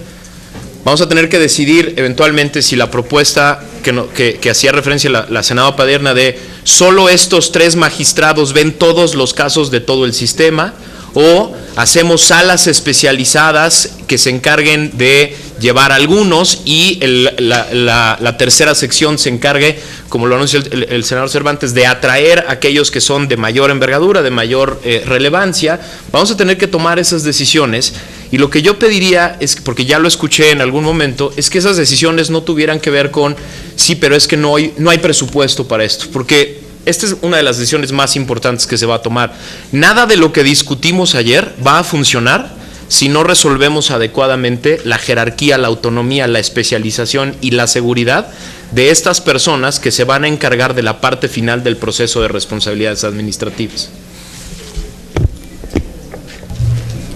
Vamos a tener que decidir eventualmente si la propuesta que hacía referencia la senadora Padierna de solo estos 3 magistrados ven todos los casos de todo el sistema, o hacemos salas especializadas que se encarguen de llevar algunos y la tercera sección se encargue, como lo anunció el senador Cervantes, de atraer a aquellos que son de mayor envergadura, de mayor relevancia. Vamos a tener que tomar esas decisiones, y lo que yo pediría es, porque ya lo escuché en algún momento, es que esas decisiones no tuvieran que ver con sí, pero es que no hay presupuesto para esto, porque esta es una de las decisiones más importantes que se va a tomar. Nada de lo que discutimos ayer va a funcionar si no resolvemos adecuadamente la jerarquía, la autonomía, la especialización y la seguridad de estas personas que se van a encargar de la parte final del proceso de responsabilidades administrativas.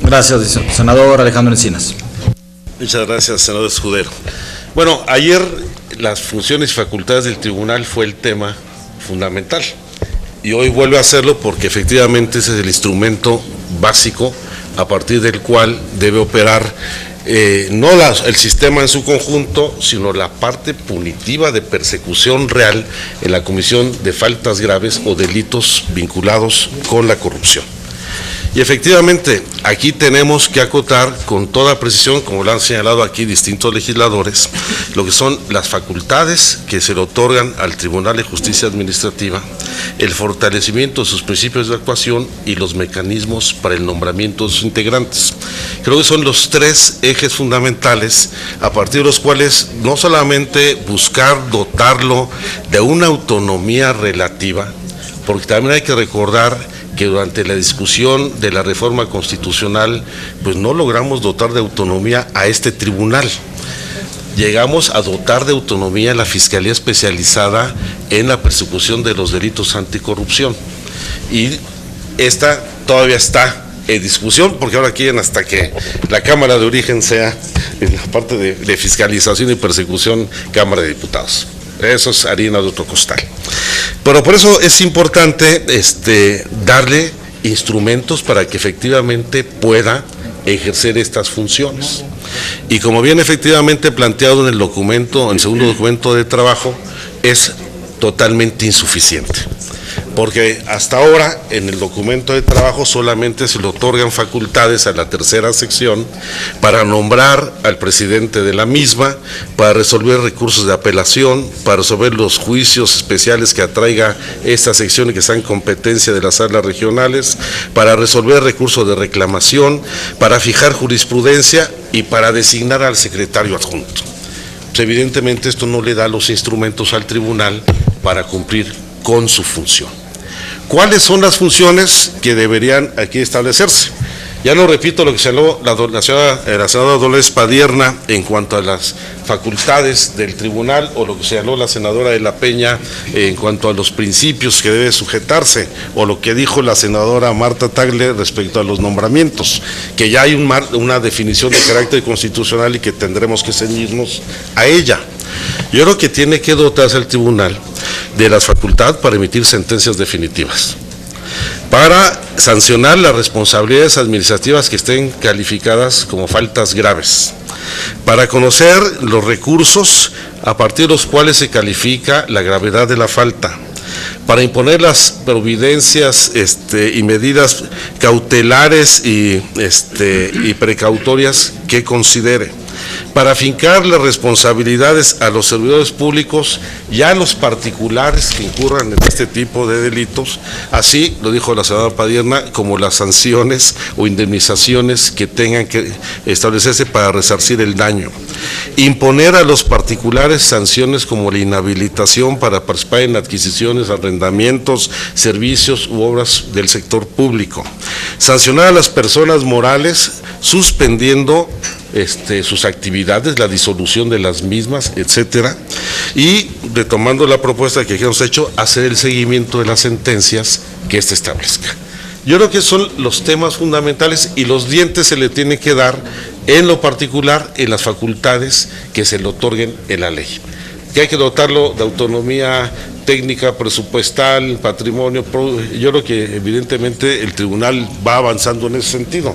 Gracias, senador Alejandro Encinas. Muchas gracias, senador Escudero. Bueno, ayer las funciones y facultades del tribunal fue el tema fundamental, y hoy vuelve a hacerlo porque efectivamente ese es el instrumento básico a partir del cual debe operar no el sistema en su conjunto, sino la parte punitiva de persecución real en la comisión de faltas graves o delitos vinculados con la corrupción. Y efectivamente, aquí tenemos que acotar con toda precisión, como lo han señalado aquí distintos legisladores, lo que son las facultades que se le otorgan al Tribunal de Justicia Administrativa, el fortalecimiento de sus principios de actuación y los mecanismos para el nombramiento de sus integrantes. Creo que son los 3 ejes fundamentales a partir de los cuales no solamente buscar dotarlo de una autonomía relativa, porque también hay que recordar que durante la discusión de la reforma constitucional, pues no logramos dotar de autonomía a este tribunal. Llegamos a dotar de autonomía a la Fiscalía Especializada en la persecución de los delitos anticorrupción. Y esta todavía está discusión, porque ahora quieren hasta que la Cámara de Origen sea, en la parte de fiscalización y persecución, Cámara de Diputados. Eso es harina de otro costal. Pero por eso es importante darle instrumentos para que efectivamente pueda ejercer estas funciones. Y como bien efectivamente planteado en el documento, en el segundo documento de trabajo, es totalmente insuficiente. Porque hasta ahora en el documento de trabajo solamente se le otorgan facultades a la tercera sección para nombrar al presidente de la misma, para resolver recursos de apelación, para resolver los juicios especiales que atraiga esta sección y que están en competencia de las salas regionales, para resolver recursos de reclamación, para fijar jurisprudencia y para designar al secretario adjunto. Pues evidentemente esto no le da los instrumentos al tribunal para cumplir con su función. ¿Cuáles son las funciones que deberían aquí establecerse? Ya no repito lo que señaló la senadora Dolores Padierna en cuanto a las facultades del tribunal, o lo que señaló la senadora de la Peña en cuanto a los principios que debe sujetarse, o lo que dijo la senadora Marta Tagle respecto a los nombramientos, que ya hay una definición de carácter constitucional y que tendremos que ceñirnos a ella. Yo creo que tiene que dotarse el tribunal de las facultades para emitir sentencias definitivas, para sancionar las responsabilidades administrativas que estén calificadas como faltas graves, para conocer los recursos a partir de los cuales se califica la gravedad de la falta, para imponer las providencias y medidas cautelares y precautorias que considere, para afincar las responsabilidades a los servidores públicos y a los particulares que incurran en este tipo de delitos, así lo dijo la senadora Padierna, como las sanciones o indemnizaciones que tengan que establecerse para resarcir el daño. Imponer a los particulares sanciones como la inhabilitación para participar en adquisiciones, arrendamientos, servicios u obras del sector público. Sancionar a las personas morales suspendiendo sus actividades, la disolución de las mismas, etcétera, y retomando la propuesta que hemos hecho, hacer el seguimiento de las sentencias que éste establezca. Yo creo que son los temas fundamentales y los dientes se le tiene que dar en lo particular en las facultades que se le otorguen en la ley. Que hay que dotarlo de autonomía técnica, presupuestal, patrimonio. Yo creo que evidentemente el tribunal va avanzando en ese sentido.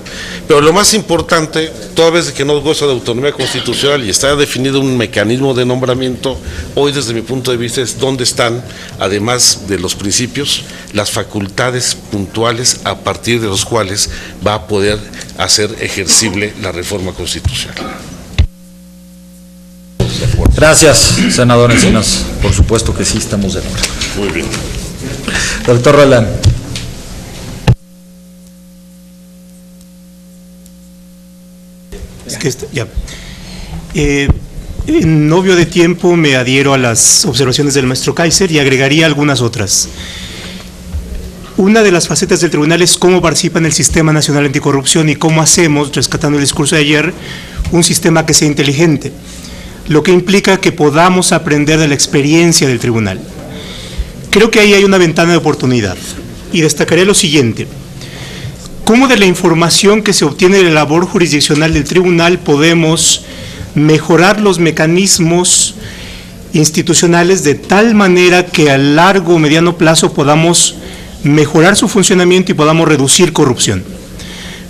Pero lo más importante, toda vez que no goza de autonomía constitucional y está definido un mecanismo de nombramiento, hoy desde mi punto de vista es dónde están, además de los principios, las facultades puntuales a partir de los cuales va a poder hacer ejercible la reforma constitucional. Gracias, senador Encinas. Por supuesto que sí, estamos de acuerdo. Muy bien. Doctor Roland. Es que en obvio de tiempo me adhiero a las observaciones del maestro Kaiser y agregaría algunas otras. Una de las facetas del tribunal es cómo participa en el Sistema Nacional Anticorrupción y cómo hacemos, rescatando el discurso de ayer, un sistema que sea inteligente, lo que implica que podamos aprender de la experiencia del tribunal. Creo que ahí hay una ventana de oportunidad y destacaré lo siguiente: cómo de la información que se obtiene de la labor jurisdiccional del tribunal podemos mejorar los mecanismos institucionales de tal manera que a largo o mediano plazo podamos mejorar su funcionamiento y podamos reducir corrupción.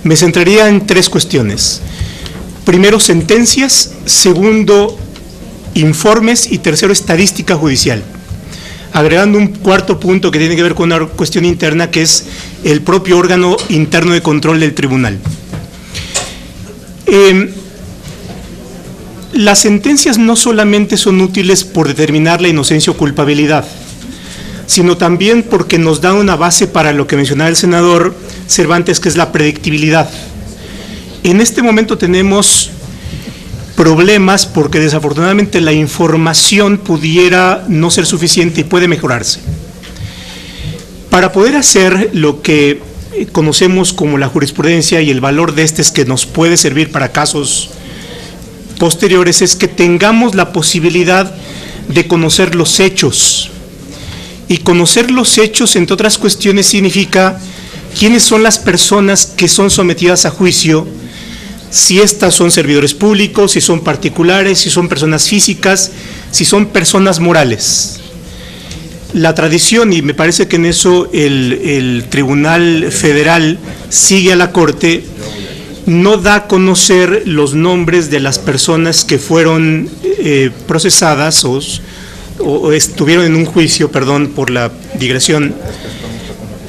Me centraría en tres cuestiones. Primero, sentencias; segundo, informes; y tercero, estadística judicial. Agregando un cuarto punto que tiene que ver con una cuestión interna, que es el propio órgano interno de control del tribunal. Las sentencias no solamente son útiles por determinar la inocencia o culpabilidad, sino también porque nos dan una base para lo que mencionaba el senador Cervantes, que es la predictibilidad. En este momento tenemos problemas porque desafortunadamente la información pudiera no ser suficiente y puede mejorarse. Para poder hacer lo que conocemos como la jurisprudencia, y el valor de este es que nos puede servir para casos posteriores, es que tengamos la posibilidad de conocer los hechos. Y conocer los hechos, entre otras cuestiones, significa quiénes son las personas que son sometidas a juicio, si estas son servidores públicos, si son particulares, si son personas físicas, si son personas morales. La tradición, y me parece que en eso el Tribunal Federal sigue a la Corte, no da a conocer los nombres de las personas que fueron procesadas o estuvieron en un juicio, perdón por la digresión,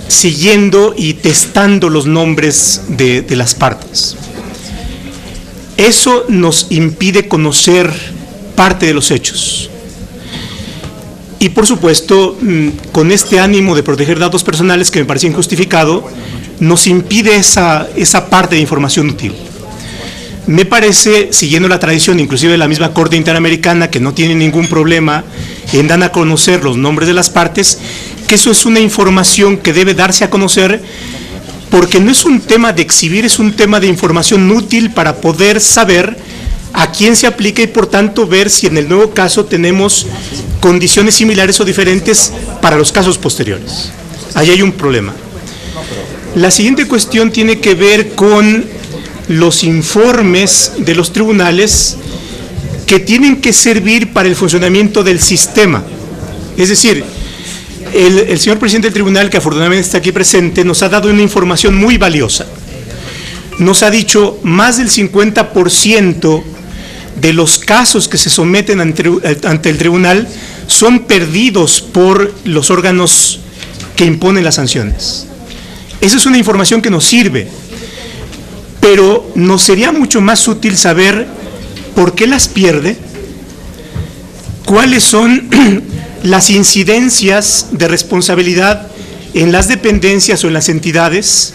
siguiendo y testando los nombres de las partes. Eso nos impide conocer parte de los hechos. Y por supuesto, con este ánimo de proteger datos personales que me parece injustificado, nos impide esa parte de información útil. Me parece, siguiendo la tradición inclusive de la misma Corte Interamericana, que no tiene ningún problema en dar a conocer los nombres de las partes, que eso es una información que debe darse a conocer, porque no es un tema de exhibir, es un tema de información útil para poder saber a quién se aplica y por tanto ver si en el nuevo caso tenemos condiciones similares o diferentes para los casos posteriores. Ahí hay un problema. La siguiente cuestión tiene que ver con los informes de los tribunales que tienen que servir para el funcionamiento del sistema. Es decir, el señor presidente del tribunal, que afortunadamente está aquí presente, nos ha dado una información muy valiosa. Nos ha dicho más del 50% de los casos que se someten ante el tribunal son perdidos por los órganos que imponen las sanciones. Esa es una información que nos sirve, pero nos sería mucho más útil saber por qué las pierde, cuáles son las incidencias de responsabilidad en las dependencias o en las entidades,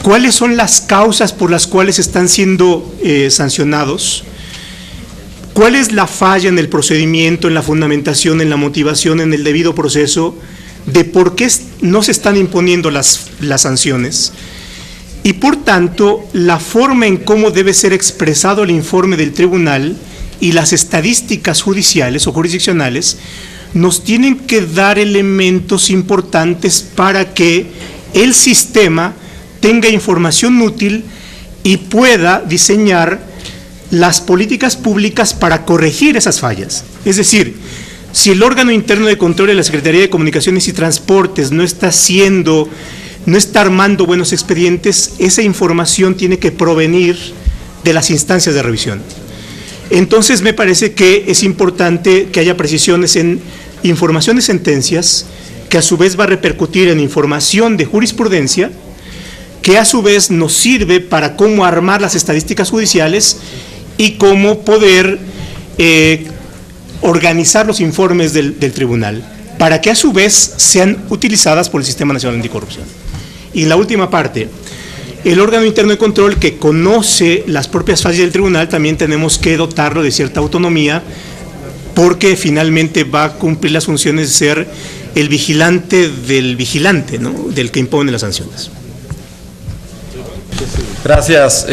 cuáles son las causas por las cuales están siendo sancionados, cuál es la falla en el procedimiento, en la fundamentación, en la motivación, en el debido proceso, de por qué no se están imponiendo las sanciones, y por tanto la forma en cómo debe ser expresado el informe del tribunal y las estadísticas judiciales o jurisdiccionales nos tienen que dar elementos importantes para que el sistema tenga información útil y pueda diseñar las políticas públicas para corregir esas fallas. Es decir, si el órgano interno de control de la Secretaría de Comunicaciones y Transportes no está armando buenos expedientes, esa información tiene que provenir de las instancias de revisión. Entonces me parece que es importante que haya precisiones en información de sentencias, que a su vez va a repercutir en información de jurisprudencia, que a su vez nos sirve para cómo armar las estadísticas judiciales y cómo poder organizar los informes del tribunal, para que a su vez sean utilizadas por el Sistema Nacional Anticorrupción. Y la última parte, el órgano interno de control que conoce las propias fallas del tribunal, también tenemos que dotarlo de cierta autonomía, porque finalmente va a cumplir las funciones de ser el vigilante del vigilante, ¿no?, del que impone las sanciones. Gracias,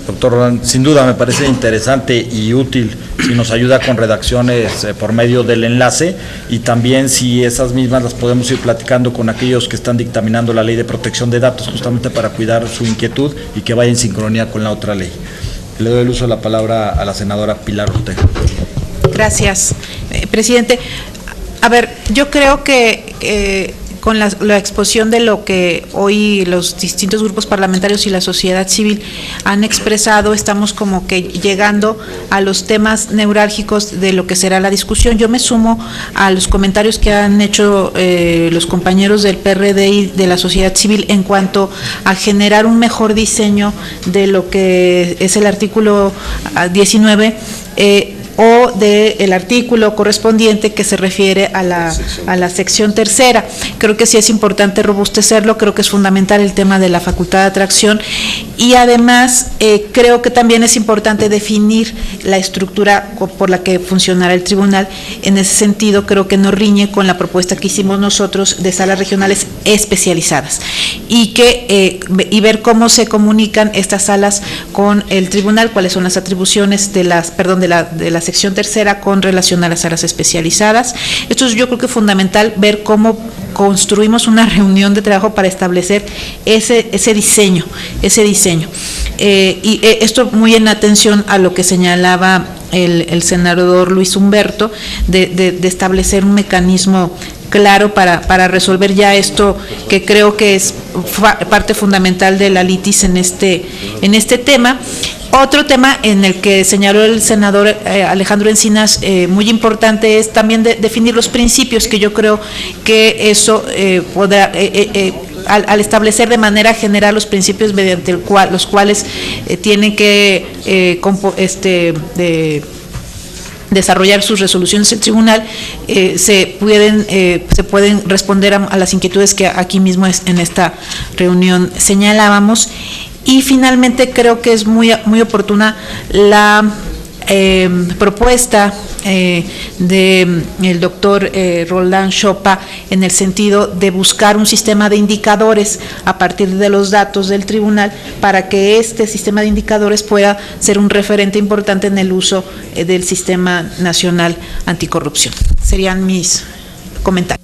doctor Roldán. Sin duda me parece interesante y útil si nos ayuda con redacciones por medio del enlace, y también si esas mismas las podemos ir platicando con aquellos que están dictaminando la ley de protección de datos, justamente para cuidar su inquietud y que vaya en sincronía con la otra ley. Le doy el uso de la palabra a la senadora Pilar Ortega. Gracias, presidente. A ver, yo creo que con la exposición de lo que hoy los distintos grupos parlamentarios y la sociedad civil han expresado, estamos como que llegando a los temas neurálgicos de lo que será la discusión. Yo me sumo a los comentarios que han hecho los compañeros del PRD y de la sociedad civil en cuanto a generar un mejor diseño de lo que es el artículo 19, o del artículo correspondiente que se refiere a la sección tercera. Creo que sí es importante robustecerlo, creo que es fundamental el tema de la facultad de atracción, y además creo que también es importante definir la estructura por la que funcionará el tribunal. En ese sentido, creo que no riñe con la propuesta que hicimos nosotros de salas regionales especializadas, y ver cómo se comunican estas salas con el tribunal, cuáles son las atribuciones de la sección sección tercera con relación a las salas especializadas. Esto es, yo creo que fundamental ver cómo construimos una reunión de trabajo para establecer ese diseño. Y esto muy en atención a lo que señalaba el senador Luis Humberto, de establecer un mecanismo claro para resolver ya esto, que creo que es parte fundamental de la litis en este tema. Otro tema en el que señaló el senador Alejandro Encinas, muy importante, es también definir los principios, que yo creo que eso podrá, al establecer de manera general los principios mediante los cuales tienen que desarrollar sus resoluciones el tribunal, se pueden responder a las inquietudes que aquí mismo en esta reunión señalábamos. Y finalmente creo que es muy oportuna la propuesta del doctor Roldán Chopa, en el sentido de buscar un sistema de indicadores a partir de los datos del tribunal, para que este sistema de indicadores pueda ser un referente importante en el uso del Sistema Nacional Anticorrupción. Serían mis comentarios.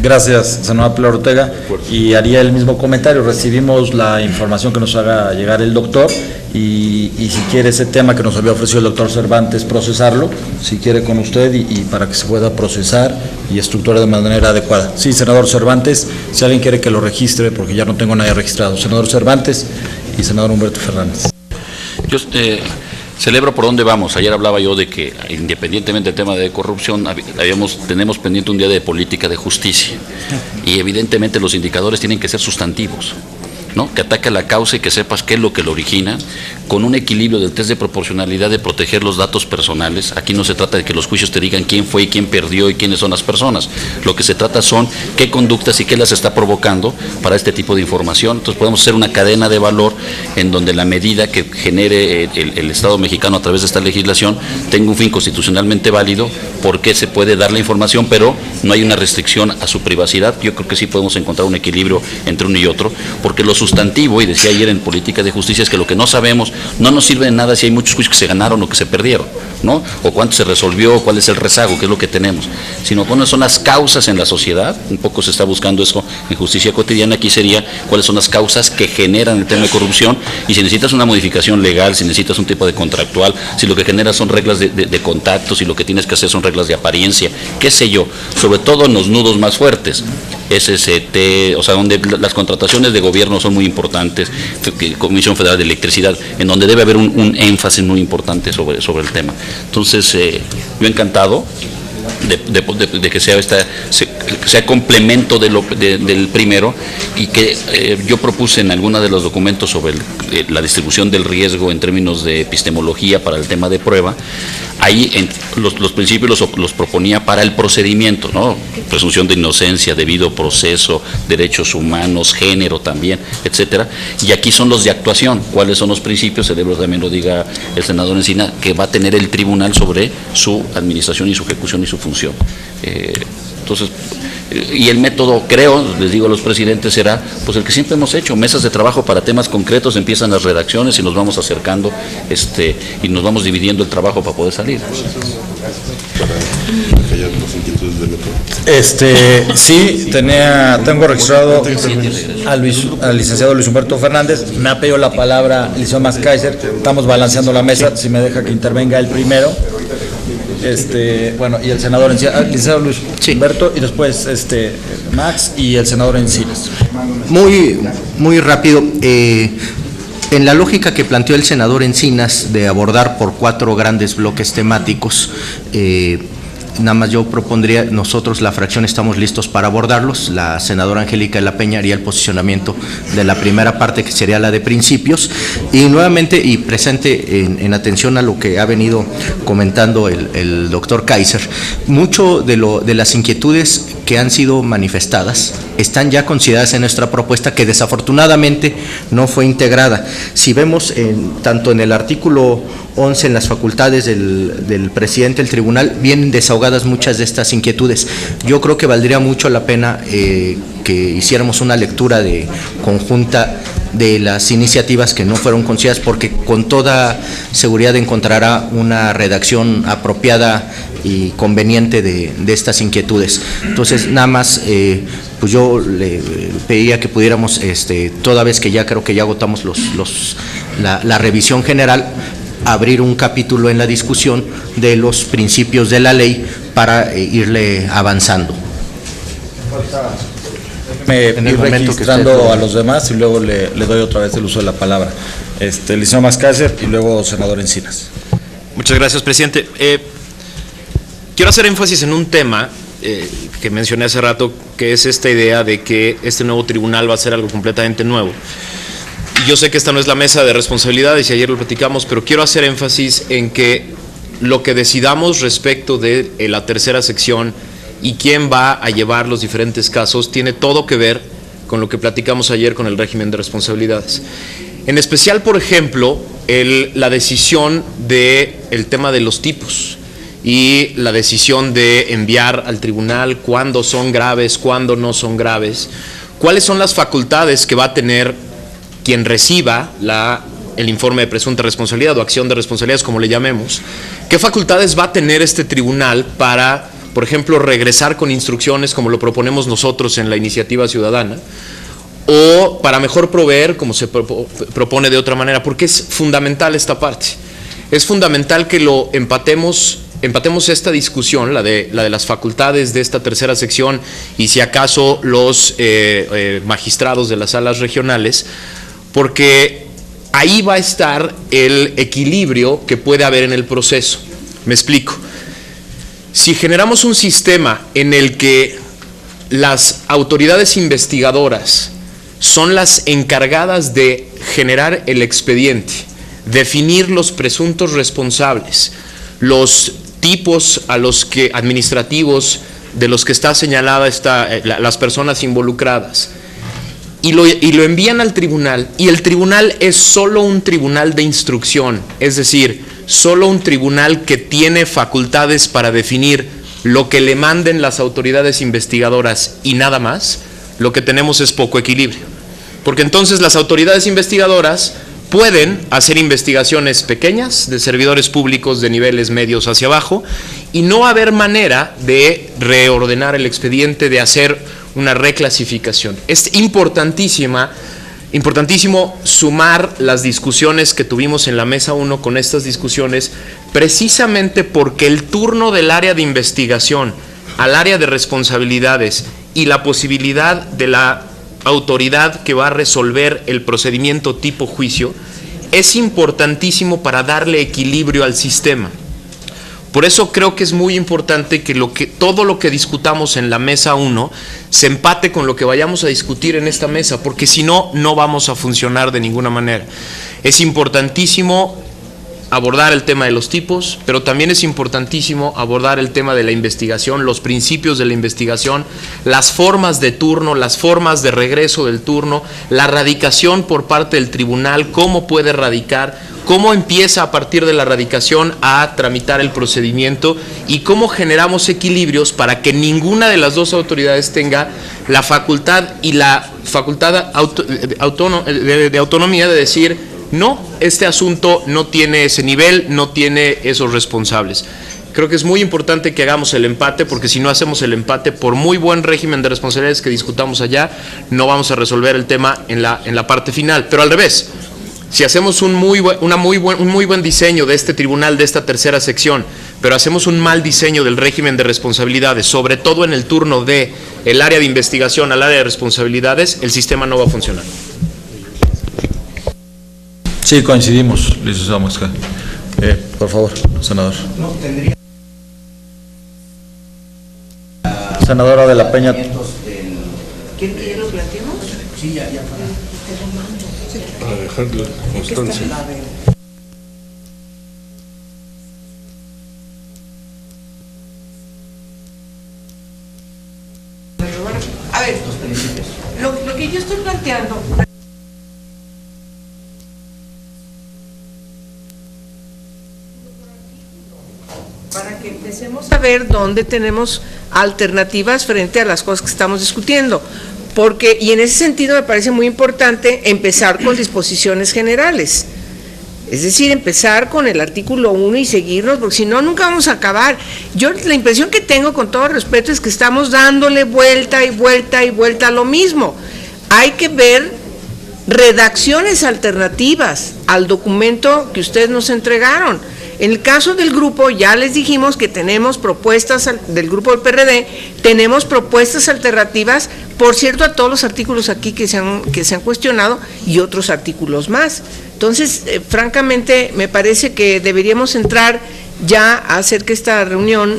Gracias, senadora Pilar Ortega, y haría el mismo comentario. Recibimos la información que nos haga llegar el doctor y si quiere ese tema que nos había ofrecido el doctor Cervantes, procesarlo, si quiere con usted y para que se pueda procesar y estructurar de manera adecuada. Sí, senador Cervantes, si alguien quiere que lo registre, porque ya no tengo nadie registrado. Senador Cervantes y senador Humberto Fernández. Yo celebro por dónde vamos. Ayer hablaba yo de que, independientemente del tema de corrupción, tenemos pendiente un día de política de justicia, y evidentemente los indicadores tienen que ser sustantivos, ¿no? Que ataque la causa y que sepas qué es lo que lo origina, con un equilibrio del test de proporcionalidad, de proteger los datos personales. Aquí no se trata de que los juicios te digan quién fue y quién perdió y quiénes son las personas. Lo que se trata son qué conductas y qué las está provocando para este tipo de información. Entonces podemos hacer una cadena de valor en donde la medida que genere el Estado mexicano a través de esta legislación tenga un fin constitucionalmente válido, porque se puede dar la información, pero no hay una restricción a su privacidad. Yo creo que sí podemos encontrar un equilibrio entre uno y otro, porque lo sustantivo, y decía ayer en política de justicia, es que lo que no sabemos no nos sirve de nada si hay muchos juicios que se ganaron o que se perdieron, ¿no? O cuánto se resolvió, cuál es el rezago, qué es lo que tenemos, sino cuáles son las causas en la sociedad. Un poco se está buscando eso en justicia cotidiana. Aquí sería cuáles son las causas que generan el tema de corrupción, y si necesitas una modificación legal, si necesitas un tipo de contractual, si lo que genera son reglas de contacto, si lo que tienes que hacer son reglas de apariencia, qué sé yo, sobre todo en los nudos más fuertes, SST, o sea, donde las contrataciones de gobierno son muy importantes, Comisión Federal de Electricidad, en donde debe haber un énfasis muy importante sobre el tema. Entonces, yo encantado de que sea complemento del primero, y que yo propuse en alguna de los documentos sobre la distribución del riesgo en términos de epistemología para el tema de prueba. Ahí los principios los proponía para el procedimiento, ¿no? Presunción de inocencia, debido proceso, derechos humanos, género también, etcétera. Y aquí son los de actuación. ¿Cuáles son los principios? Celebro también lo diga el senador Encina, que va a tener el tribunal sobre su administración y su ejecución y su función. Entonces, y el método, creo, les digo a los presidentes, será pues el que siempre hemos hecho: mesas de trabajo para temas concretos, empiezan las redacciones y nos vamos acercando, y nos vamos dividiendo el trabajo para poder salir. Sí, tengo registrado al licenciado Luis Humberto Fernández. Me ha pedido la palabra el licenciado Max Kaiser. Estamos balanceando la mesa, si me deja que intervenga el primero. Bueno, y el senador licenciado Luis Humberto, y después Max y el senador Encinas. Muy rápido. En la lógica que planteó el senador Encinas de abordar por 4 grandes bloques temáticos, nada más yo propondría, nosotros la fracción estamos listos para abordarlos. La senadora Angélica de la Peña haría el posicionamiento de la primera parte, que sería la de principios, y nuevamente, y presente en atención a lo que ha venido comentando el doctor Kaiser, mucho de las inquietudes que han sido manifestadas están ya consideradas en nuestra propuesta, que desafortunadamente no fue integrada. Si vemos tanto en el artículo 11, en las facultades del presidente del tribunal, vienen desahogadas muchas de estas inquietudes. Yo creo que valdría mucho la pena que hiciéramos una lectura conjunta de las iniciativas que no fueron consideradas, porque con toda seguridad encontrará una redacción apropiada y conveniente de estas inquietudes. Entonces, nada más, pues yo le pediría que pudiéramos, toda vez que ya creo que ya agotamos la revisión general, abrir un capítulo en la discusión de los principios de la ley para irle avanzando. En el momento registrando a los demás y luego le doy otra vez el uso de la palabra. Licenciado Mascácer y luego senador Encinas. Muchas gracias, presidente. Quiero hacer énfasis en un tema que mencioné hace rato, que es esta idea de que este nuevo tribunal va a ser algo completamente nuevo. Y yo sé que esta no es la mesa de responsabilidades y ayer lo platicamos, pero quiero hacer énfasis en que lo que decidamos respecto de la tercera sección y quién va a llevar los diferentes casos tiene todo que ver con lo que platicamos ayer con el régimen de responsabilidades. En especial, por ejemplo, la decisión del tema de los tipos y la decisión de enviar al tribunal cuándo son graves, cuándo no son graves, cuáles son las facultades que va a tener quien reciba el informe de presunta responsabilidad o acción de responsabilidades, como le llamemos, qué facultades va a tener este tribunal para, por ejemplo, regresar con instrucciones como lo proponemos nosotros en la iniciativa ciudadana, o para mejor proveer, como se propone de otra manera, porque es fundamental esta parte. Es fundamental que lo empatemos esta discusión, la de las facultades de esta tercera sección y si acaso los magistrados de las salas regionales, porque ahí va a estar el equilibrio que puede haber en el proceso. Me explico. Si generamos un sistema en el que las autoridades investigadoras son las encargadas de generar el expediente, definir los presuntos responsables, los tipos administrativos de los que está señalada las personas involucradas, y lo envían al tribunal, y el tribunal es solo un tribunal de instrucción, es decir, solo un tribunal que tiene facultades para definir lo que le manden las autoridades investigadoras y nada más, lo que tenemos es poco equilibrio. Porque entonces las autoridades investigadoras pueden hacer investigaciones pequeñas de servidores públicos de niveles medios hacia abajo y no haber manera de reordenar el expediente, de hacer una reclasificación. Es importantísimo sumar las discusiones que tuvimos en la mesa 1 con estas discusiones, precisamente porque el turno del área de investigación al área de responsabilidades y la posibilidad de la autoridad que va a resolver el procedimiento tipo juicio es importantísimo para darle equilibrio al sistema. Por eso creo que es muy importante que todo lo que discutamos en la mesa 1 se empate con lo que vayamos a discutir en esta mesa, porque si no, no vamos a funcionar de ninguna manera. Es importantísimo abordar el tema de los tipos, pero también es importantísimo abordar el tema de la investigación, los principios de la investigación, las formas de turno, las formas de regreso del turno, la radicación por parte del tribunal, cómo puede radicar, cómo empieza a partir de la radicación a tramitar el procedimiento y cómo generamos equilibrios para que ninguna de las dos autoridades tenga la facultad de autonomía de decir: no, este asunto no tiene ese nivel, no tiene esos responsables. Creo que es muy importante que hagamos el empate, porque si no hacemos el empate, por muy buen régimen de responsabilidades que discutamos allá, no vamos a resolver el tema en la parte final. Pero al revés, si hacemos un muy buen diseño de este tribunal, de esta tercera sección, pero hacemos un mal diseño del régimen de responsabilidades, sobre todo en el turno de el área de investigación al área de responsabilidades, el sistema no va a funcionar. Sí, coincidimos, licenciado Mosca. Por favor, senador. No, tendría... Senadora de la Peña. ¿Quién que ya lo planteamos? Sí, ya. Alejandro Constancia. A ver, lo que yo estoy planteando... para que empecemos a ver dónde tenemos alternativas frente a las cosas que estamos discutiendo. y en ese sentido me parece muy importante empezar con disposiciones generales. Es decir, empezar con el artículo 1 y seguirnos, porque si no, nunca vamos a acabar. Yo la impresión que tengo, con todo respeto, es que estamos dándole vuelta y vuelta y vuelta a lo mismo. Hay que ver redacciones alternativas al documento que ustedes nos entregaron. En el caso del grupo, ya les dijimos que tenemos propuestas, del grupo del PRD, tenemos propuestas alternativas, por cierto, a todos los artículos aquí que se han cuestionado y otros artículos más. Entonces, francamente, me parece que deberíamos entrar ya a hacer que esta reunión,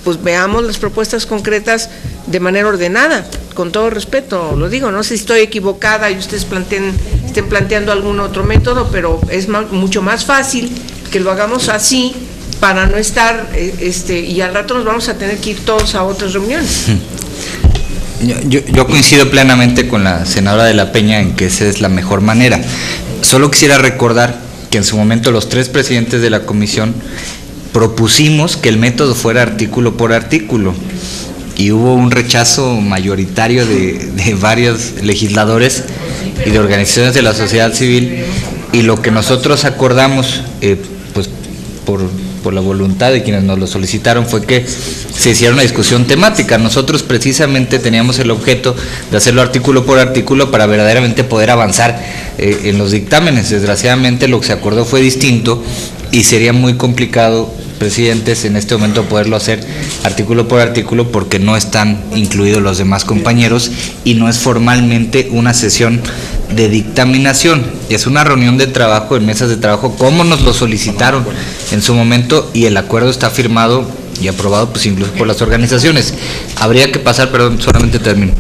pues veamos las propuestas concretas de manera ordenada, con todo respeto, lo digo, no sé si estoy equivocada y ustedes estén planteando algún otro método, pero es mucho más fácil que lo hagamos así para no estar, y al rato nos vamos a tener que ir todos a otras reuniones. Yo coincido plenamente con la senadora de la Peña en que esa es la mejor manera. Solo quisiera recordar que en su momento los 3 presidentes de la comisión propusimos que el método fuera artículo por artículo y hubo un rechazo mayoritario de varios legisladores y de organizaciones de la sociedad civil, y lo que nosotros acordamos, pues por la voluntad de quienes nos lo solicitaron, fue que se hiciera una discusión temática. Nosotros precisamente teníamos el objeto de hacerlo artículo por artículo para verdaderamente poder avanzar en los dictámenes. Desgraciadamente lo que se acordó fue distinto y sería muy complicado, presidentes, en este momento poderlo hacer artículo por artículo porque no están incluidos los demás compañeros y no es formalmente una sesión de dictaminación, es una reunión de trabajo en mesas de trabajo como nos lo solicitaron en su momento, y el acuerdo está firmado y aprobado pues incluso por las organizaciones. Habría que pasar, perdón, solamente termino,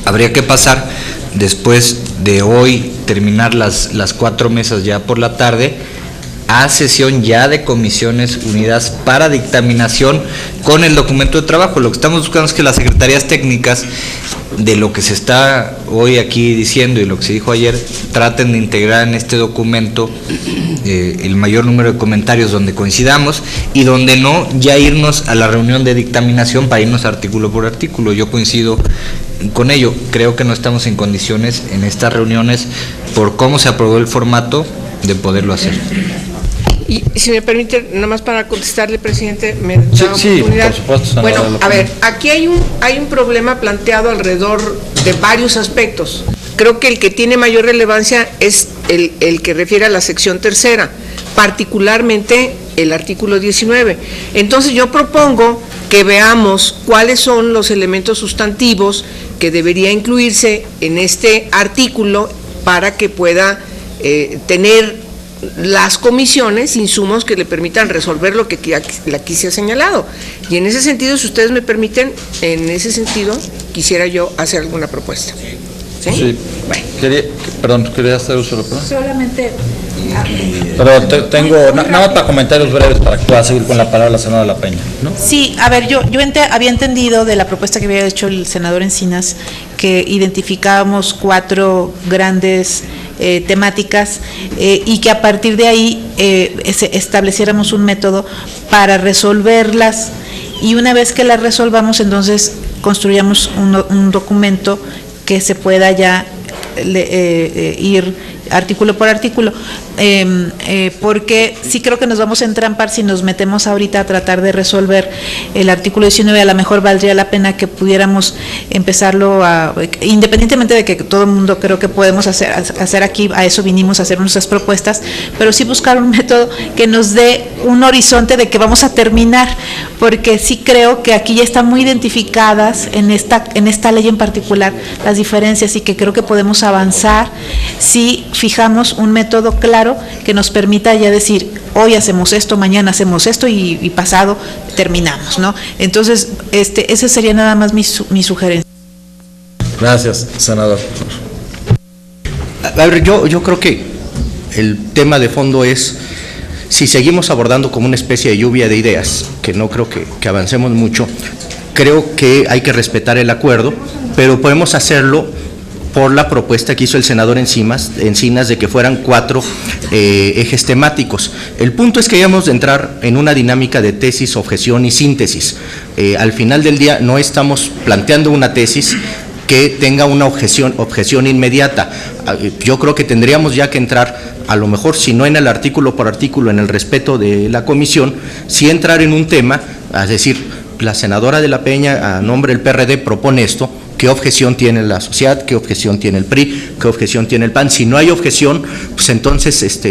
habría que pasar después de hoy terminar las 4 mesas ya por la tarde a sesión ya de comisiones unidas para dictaminación con el documento de trabajo. Lo que estamos buscando es que las secretarías técnicas de lo que se está hoy aquí diciendo y lo que se dijo ayer traten de integrar en este documento el mayor número de comentarios donde coincidamos, y donde no, ya irnos a la reunión de dictaminación para irnos artículo por artículo. Yo coincido con ello. Creo que no estamos en condiciones en estas reuniones, por cómo se aprobó el formato, de poderlo hacer. Y si me permite, nada más para contestarle, presidente, me da oportunidad. Sí, por supuesto. Bueno, a ver, aquí hay un problema planteado alrededor de varios aspectos. Creo que el que tiene mayor relevancia es el que refiere a la sección tercera, particularmente el artículo 19. Entonces yo propongo que veamos cuáles son los elementos sustantivos que debería incluirse en este artículo para que pueda tener las comisiones insumos que le permitan resolver lo que aquí se ha señalado. Y en ese sentido, si ustedes me permiten, en ese sentido quisiera yo hacer alguna propuesta. ¿Sí? Sí. Bueno. Quería hacer uso de la palabra. Solamente... Pero tengo nada más para comentarios breves para que pueda seguir con la palabra la senadora La Peña, ¿no? Sí, a ver, yo había entendido de la propuesta que había hecho el senador Encinas que identificábamos 4 grandes temáticas y que a partir de ahí estableciéramos un método para resolverlas, y una vez que las resolvamos, entonces construyamos un documento que se pueda ya ir artículo por artículo, porque sí creo que nos vamos a entrampar si nos metemos ahorita a tratar de resolver el artículo 19. A lo mejor valdría la pena que pudiéramos empezarlo independientemente de que todo el mundo creo que podemos hacer aquí, a eso vinimos a hacer nuestras propuestas, pero sí buscar un método que nos dé un horizonte de que vamos a terminar, porque sí creo que aquí ya están muy identificadas en esta ley en particular las diferencias, y que creo que podemos avanzar si fijamos un método claro que nos permita ya decir, hoy hacemos esto, mañana hacemos esto y pasado terminamos, ¿no? Entonces, esa sería nada más mi sugerencia. Gracias, senador. A ver, yo creo que el tema de fondo es, si seguimos abordando como una especie de lluvia de ideas, que no creo que avancemos mucho, creo que hay que respetar el acuerdo, pero podemos hacerlo por la propuesta que hizo el senador Encinas de que fueran 4 ejes temáticos. El punto es que debemos de entrar en una dinámica de tesis, objeción y síntesis. Al final del día no estamos planteando una tesis que tenga una objeción inmediata. Yo creo que tendríamos ya que entrar, a lo mejor si no en el artículo por artículo, en el respeto de la comisión, sí entrar en un tema, es decir, la senadora de la Peña a nombre del PRD propone esto, ¿qué objeción tiene la sociedad? ¿Qué objeción tiene el PRI? ¿Qué objeción tiene el PAN? Si no hay objeción, pues entonces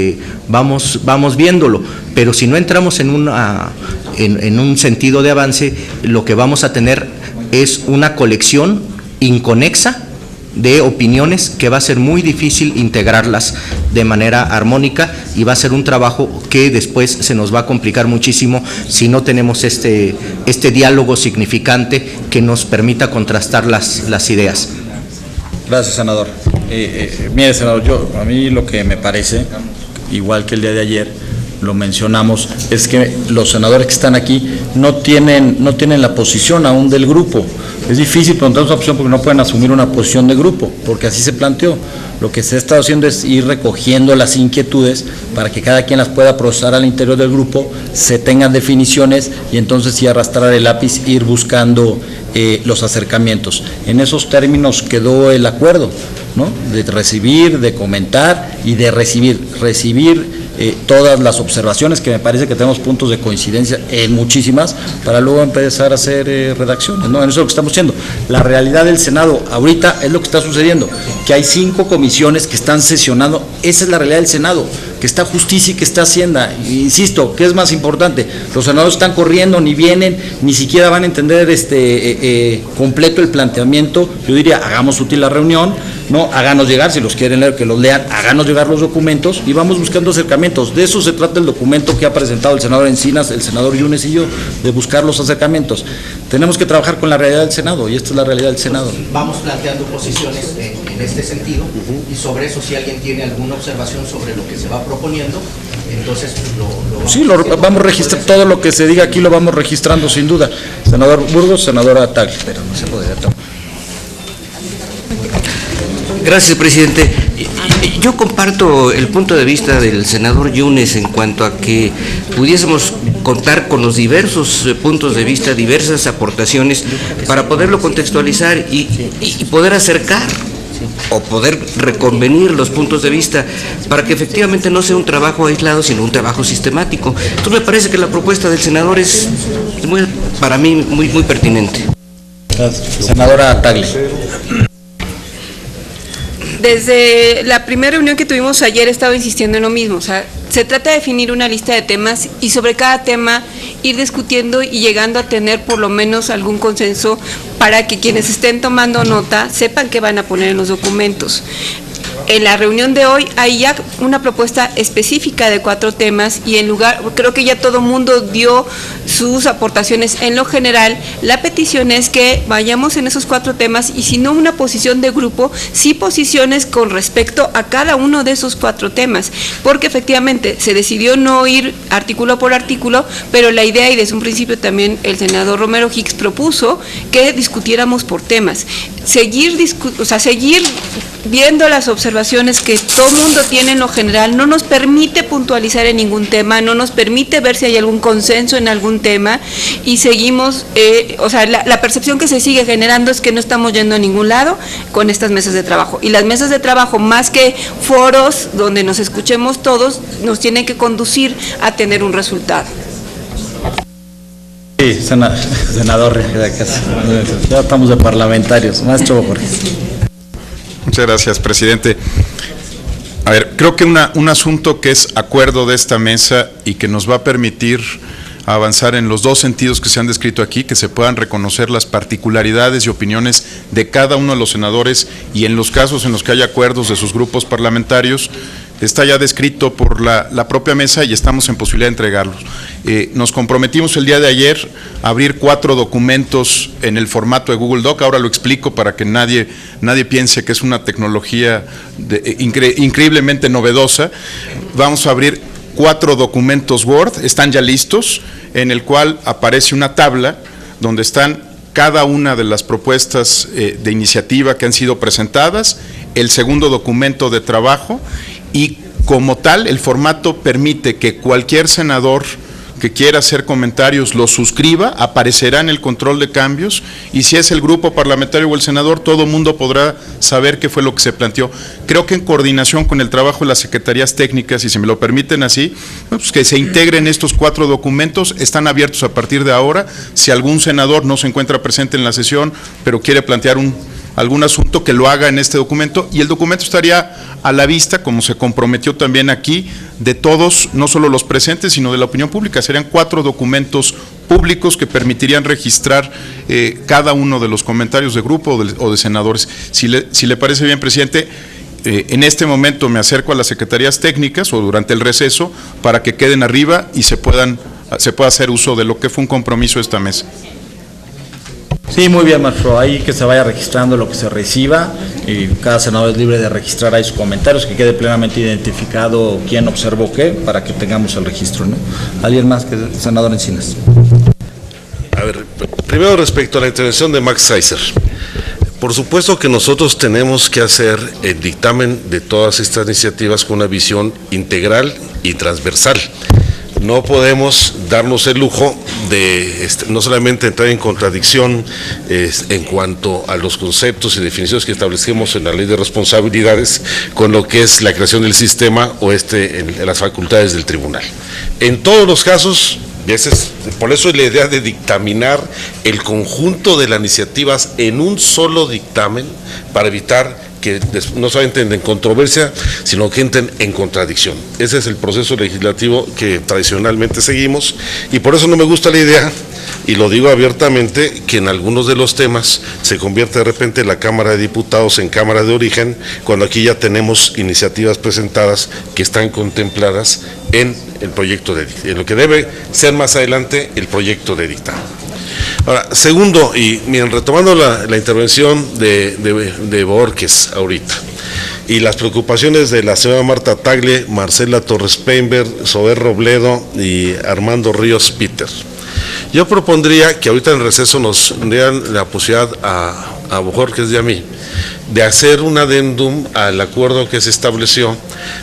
vamos viéndolo, pero si no entramos en un sentido de avance, lo que vamos a tener es una colección inconexa de opiniones que va a ser muy difícil integrarlas de manera armónica y va a ser un trabajo que después se nos va a complicar muchísimo si no tenemos este diálogo significante que nos permita contrastar las ideas. Gracias, senador. Mire, senador, a mí lo que me parece, igual que el día de ayer, lo mencionamos, es que los senadores que están aquí no tienen la posición aún del grupo. Es difícil preguntar esa opción porque no pueden asumir una posición de grupo, porque así se planteó. Lo que se ha estado haciendo es ir recogiendo las inquietudes para que cada quien las pueda procesar al interior del grupo, se tengan definiciones y entonces sí arrastrar el lápiz e ir buscando los acercamientos. En esos términos quedó el acuerdo, ¿no? De recibir, de comentar y de recibir todas las observaciones, que me parece que tenemos puntos de coincidencia en muchísimas, para luego empezar a hacer redacciones, ¿no? En eso es lo que estamos haciendo. La realidad del Senado ahorita es lo que está sucediendo, que hay 5 comisiones que están sesionando, esa es la realidad del Senado, que está Justicia y que está Hacienda. Insisto, ¿qué es más importante? Los senadores están corriendo, ni vienen, ni siquiera van a entender completo el planteamiento. Yo diría, hagamos útil la reunión, ¿no? Háganos llegar, si los quieren leer, que los lean, háganos llegar los documentos y vamos buscando acercamientos. De eso se trata el documento que ha presentado el senador Encinas, el senador Yunes y yo, de buscar los acercamientos. Tenemos que trabajar con la realidad del Senado y esta es la realidad del Senado. Vamos planteando posiciones en este sentido y sobre eso, si alguien tiene alguna observación sobre lo que se va proponiendo, entonces lo vamos a registrar, todo lo que se diga aquí lo vamos registrando sin duda. Senador Burgos, senadora Tagle. Pero no se puede tomar. Gracias, presidente. Yo comparto el punto de vista del senador Yunes en cuanto a que pudiésemos contar con los diversos puntos de vista, diversas aportaciones para poderlo contextualizar y poder acercar o poder reconvenir los puntos de vista para que efectivamente no sea un trabajo aislado, sino un trabajo sistemático. Entonces me parece que la propuesta del senador es para mí muy pertinente. Senadora Tagle. Desde la primera reunión que tuvimos ayer he estado insistiendo en lo mismo, o sea, se trata de definir una lista de temas y sobre cada tema ir discutiendo y llegando a tener por lo menos algún consenso para que quienes estén tomando nota sepan qué van a poner en los documentos. En la reunión de hoy hay ya una propuesta específica de 4 temas y en lugar, creo que ya todo mundo dio sus aportaciones en lo general. La petición es que vayamos en esos 4 temas y si no una posición de grupo, sí posiciones con respecto a cada uno de esos 4 temas, porque efectivamente se decidió no ir artículo por artículo, pero la idea y desde un principio también el senador Romero Hicks propuso que discutiéramos por temas. Seguir viendo las observaciones que todo mundo tiene en lo general no nos permite puntualizar en ningún tema, no nos permite ver si hay algún consenso en algún tema y seguimos, la percepción que se sigue generando es que no estamos yendo a ningún lado con estas mesas de trabajo. Y las mesas de trabajo, más que foros donde nos escuchemos todos, nos tienen que conducir a tener un resultado. Sí, senador, ya estamos de parlamentarios. Maestro Jorge. Muchas gracias, presidente. A ver, creo que un asunto que es acuerdo de esta mesa y que nos va a permitir avanzar en los 2 sentidos que se han descrito aquí, que se puedan reconocer las particularidades y opiniones de cada uno de los senadores y en los casos en los que haya acuerdos de sus grupos parlamentarios, está ya descrito por la propia mesa y estamos en posibilidad de entregarlos. Nos comprometimos el día de ayer a abrir 4 documentos en el formato de Google Doc, ahora lo explico para que nadie piense que es una tecnología increíblemente novedosa. Vamos a abrir 4 documentos Word, están ya listos, en el cual aparece una tabla donde están cada una de las propuestas de iniciativa que han sido presentadas, el segundo documento de trabajo y como tal el formato permite que cualquier senador que quiera hacer comentarios los suscriba, aparecerá en el control de cambios, y si es el grupo parlamentario o el senador, todo mundo podrá saber qué fue lo que se planteó. Creo que en coordinación con el trabajo de las secretarías técnicas, y si me lo permiten así, pues que se integren estos 4 documentos, están abiertos a partir de ahora. Si algún senador no se encuentra presente en la sesión, pero quiere plantear algún asunto, que lo haga en este documento, y el documento estaría a la vista, como se comprometió también aquí, de todos, no solo los presentes, sino de la opinión pública. Serían 4 documentos públicos que permitirían registrar cada uno de los comentarios de grupo o de senadores. Si le parece bien, presidente, en este momento me acerco a las secretarías técnicas o durante el receso para que queden arriba y se pueda hacer uso de lo que fue un compromiso de esta mesa. Sí, muy bien, maestro. Ahí que se vaya registrando lo que se reciba, y cada senador es libre de registrar ahí sus comentarios, que quede plenamente identificado quién observó qué, para que tengamos el registro, ¿no? ¿Alguien más que el senador Encinas? A ver, primero respecto a la intervención de Max Seiser. Por supuesto que nosotros tenemos que hacer el dictamen de todas estas iniciativas con una visión integral y transversal. No podemos darnos el lujo de no solamente entrar en contradicción en cuanto a los conceptos y definiciones que establecemos en la ley de responsabilidades con lo que es la creación del sistema o en las facultades del tribunal. En todos los casos, por eso es la idea de dictaminar el conjunto de las iniciativas en un solo dictamen, para evitar que no solamente entren en controversia, sino que entren en contradicción. Ese es el proceso legislativo que tradicionalmente seguimos, y por eso no me gusta la idea, y lo digo abiertamente, que en algunos de los temas se convierte de repente la Cámara de Diputados en Cámara de Origen, cuando aquí ya tenemos iniciativas presentadas que están contempladas en el proyecto de dictamen, en lo que debe ser más adelante el proyecto de dictamen. Ahora, segundo, y miren, retomando la intervención de Borges ahorita, y las preocupaciones de la señora Marta Tagle, Marcela Torres Peinberg, Zoé Robledo y Armando Ríos Peter, yo propondría que ahorita en receso nos dieran la posibilidad a Borges y a mí de hacer un adendum al acuerdo que se estableció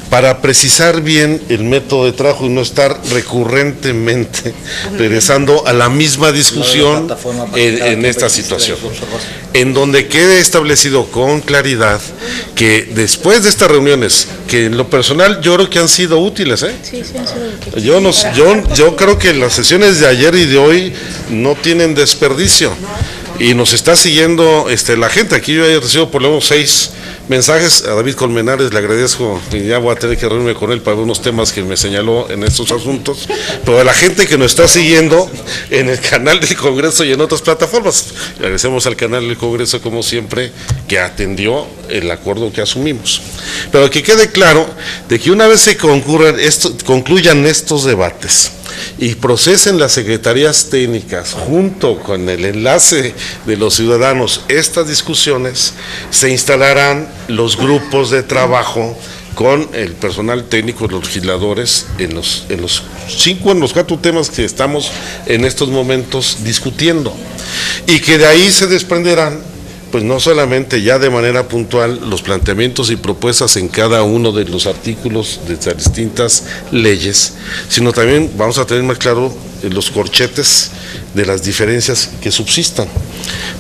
para precisar bien el método de trabajo y no estar recurrentemente regresando a la misma discusión en esta situación, en donde quede establecido con claridad que después de estas reuniones, que en lo personal yo creo que han sido útiles, Sí, sí han sido útiles. Yo creo que las sesiones de ayer y de hoy no tienen desperdicio. Y nos está siguiendo la gente. Aquí yo he recibido por lo menos 6 mensajes. A David Colmenares le agradezco, y ya voy a tener que reunirme con él para ver unos temas que me señaló en estos asuntos, pero a la gente que nos está siguiendo en el canal del Congreso y en otras plataformas. Le agradecemos al canal del Congreso, como siempre, que atendió el acuerdo que asumimos. Pero que quede claro de que una vez se concluyan estos debates y procesen las secretarías técnicas junto con el enlace de los ciudadanos estas discusiones, se instalarán los grupos de trabajo con el personal técnico, los legisladores, en los 4 temas que estamos en estos momentos discutiendo, y que de ahí se desprenderán pues no solamente ya de manera puntual los planteamientos y propuestas en cada uno de los artículos de las distintas leyes, sino también vamos a tener más claro los corchetes de las diferencias que subsistan,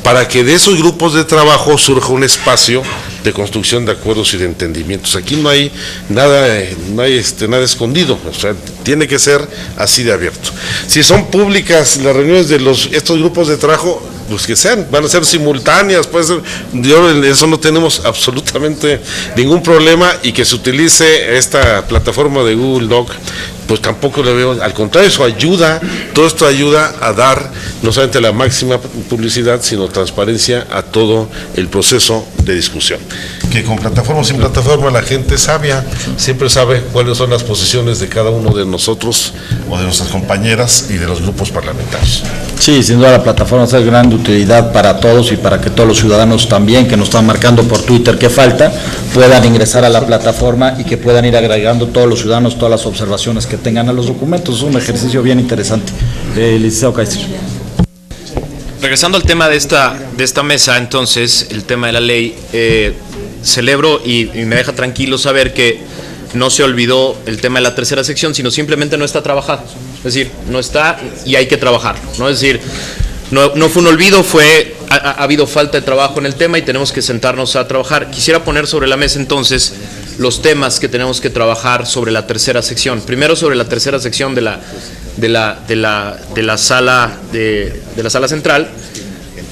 para que de esos grupos de trabajo surja un espacio de construcción de acuerdos y de entendimientos. Aquí no hay nada escondido, o sea, tiene que ser así de abierto. Si son públicas las reuniones de estos grupos de trabajo, pues que sean, van a ser simultáneas, puede ser, eso no tenemos absolutamente ningún problema, y que se utilice esta plataforma de Google Doc, pues tampoco le veo, al contrario, todo esto ayuda a dar no solamente la máxima publicidad, sino transparencia a todo el proceso de discusión. Que con plataforma o sin plataforma la gente es sabia, siempre sabe cuáles son las posiciones de cada uno de nosotros o de nuestras compañeras y de los grupos parlamentarios. Sí, sin duda la plataforma es de gran utilidad para todos, y para que todos los ciudadanos también que nos están marcando por Twitter que falta, puedan ingresar a la plataforma y que puedan ir agregando todos los ciudadanos todas las observaciones que tengan a los documentos. Es un ejercicio bien interesante. Licenciado Kaiser. Regresando al tema de esta mesa, entonces, el tema de la ley, celebro y me deja tranquilo saber que no se olvidó el tema de la tercera sección, sino simplemente no está trabajado. Es decir, no está y hay que trabajar, ¿no? Es decir, no fue un olvido, ha habido falta de trabajo en el tema y tenemos que sentarnos a trabajar. Quisiera poner sobre la mesa entonces los temas que tenemos que trabajar sobre la tercera sección. Primero sobre la tercera sección de la sala central: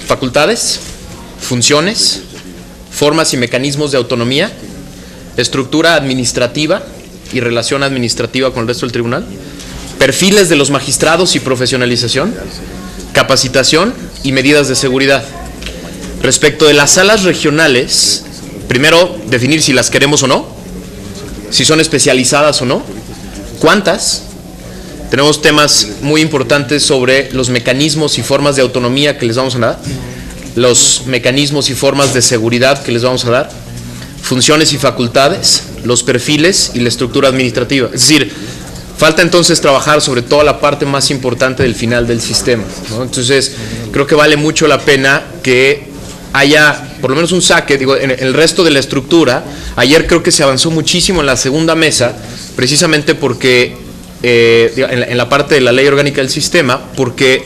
facultades, funciones, formas y mecanismos de autonomía, estructura administrativa y relación administrativa con el resto del tribunal, perfiles de los magistrados y profesionalización, capacitación y medidas de seguridad. Respecto de las salas regionales, primero definir si las queremos o no, si son especializadas o no, cuántas. Tenemos temas muy importantes sobre los mecanismos y formas de autonomía que les vamos a dar, los mecanismos y formas de seguridad que les vamos a dar, funciones y facultades, los perfiles y la estructura administrativa. Es decir, falta entonces trabajar sobre toda la parte más importante del final del sistema, ¿no? Entonces, creo que vale mucho la pena que haya por lo menos un saque, en el resto de la estructura. Ayer creo que se avanzó muchísimo en la segunda mesa, precisamente porque, en la parte de la ley orgánica del sistema, porque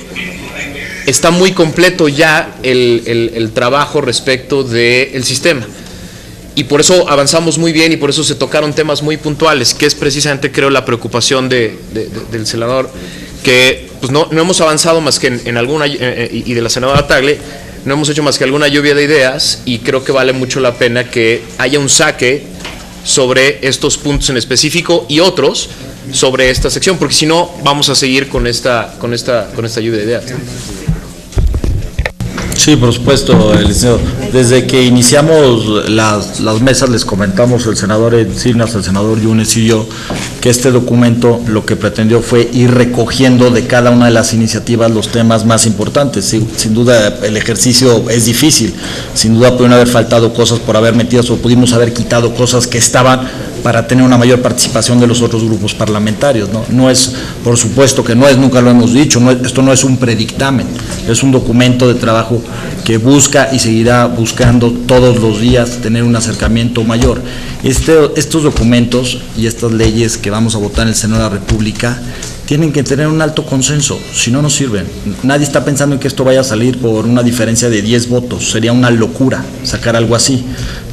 está muy completo ya el trabajo respecto del sistema. Y por eso avanzamos muy bien y por eso se tocaron temas muy puntuales, que es precisamente, creo, la preocupación del senador, que pues no hemos avanzado más que en alguna, y de la senadora Tagle, no hemos hecho más que alguna lluvia de ideas, y creo que vale mucho la pena que haya un saque sobre estos puntos en específico y otros sobre esta sección, porque si no vamos a seguir con esta lluvia de ideas. Sí, por supuesto, licenciado. Desde que iniciamos las mesas les comentamos el senador Encinas, el senador Yunes y yo que este documento lo que pretendió fue ir recogiendo de cada una de las iniciativas los temas más importantes. Sin duda el ejercicio es difícil, sin duda pudieron haber faltado cosas por haber metido o pudimos haber quitado cosas que estaban para tener una mayor participación de los otros grupos parlamentarios, ¿no? No es, por supuesto que no es, nunca lo hemos dicho, esto no es un predictamen, es un documento de trabajo que busca y seguirá buscando todos los días tener un acercamiento mayor. Estos documentos y estas leyes que vamos a votar en el Senado de la República tienen que tener un alto consenso, si no, no sirven. Nadie está pensando en que esto vaya a salir por una diferencia de 10 votos, sería una locura sacar algo así.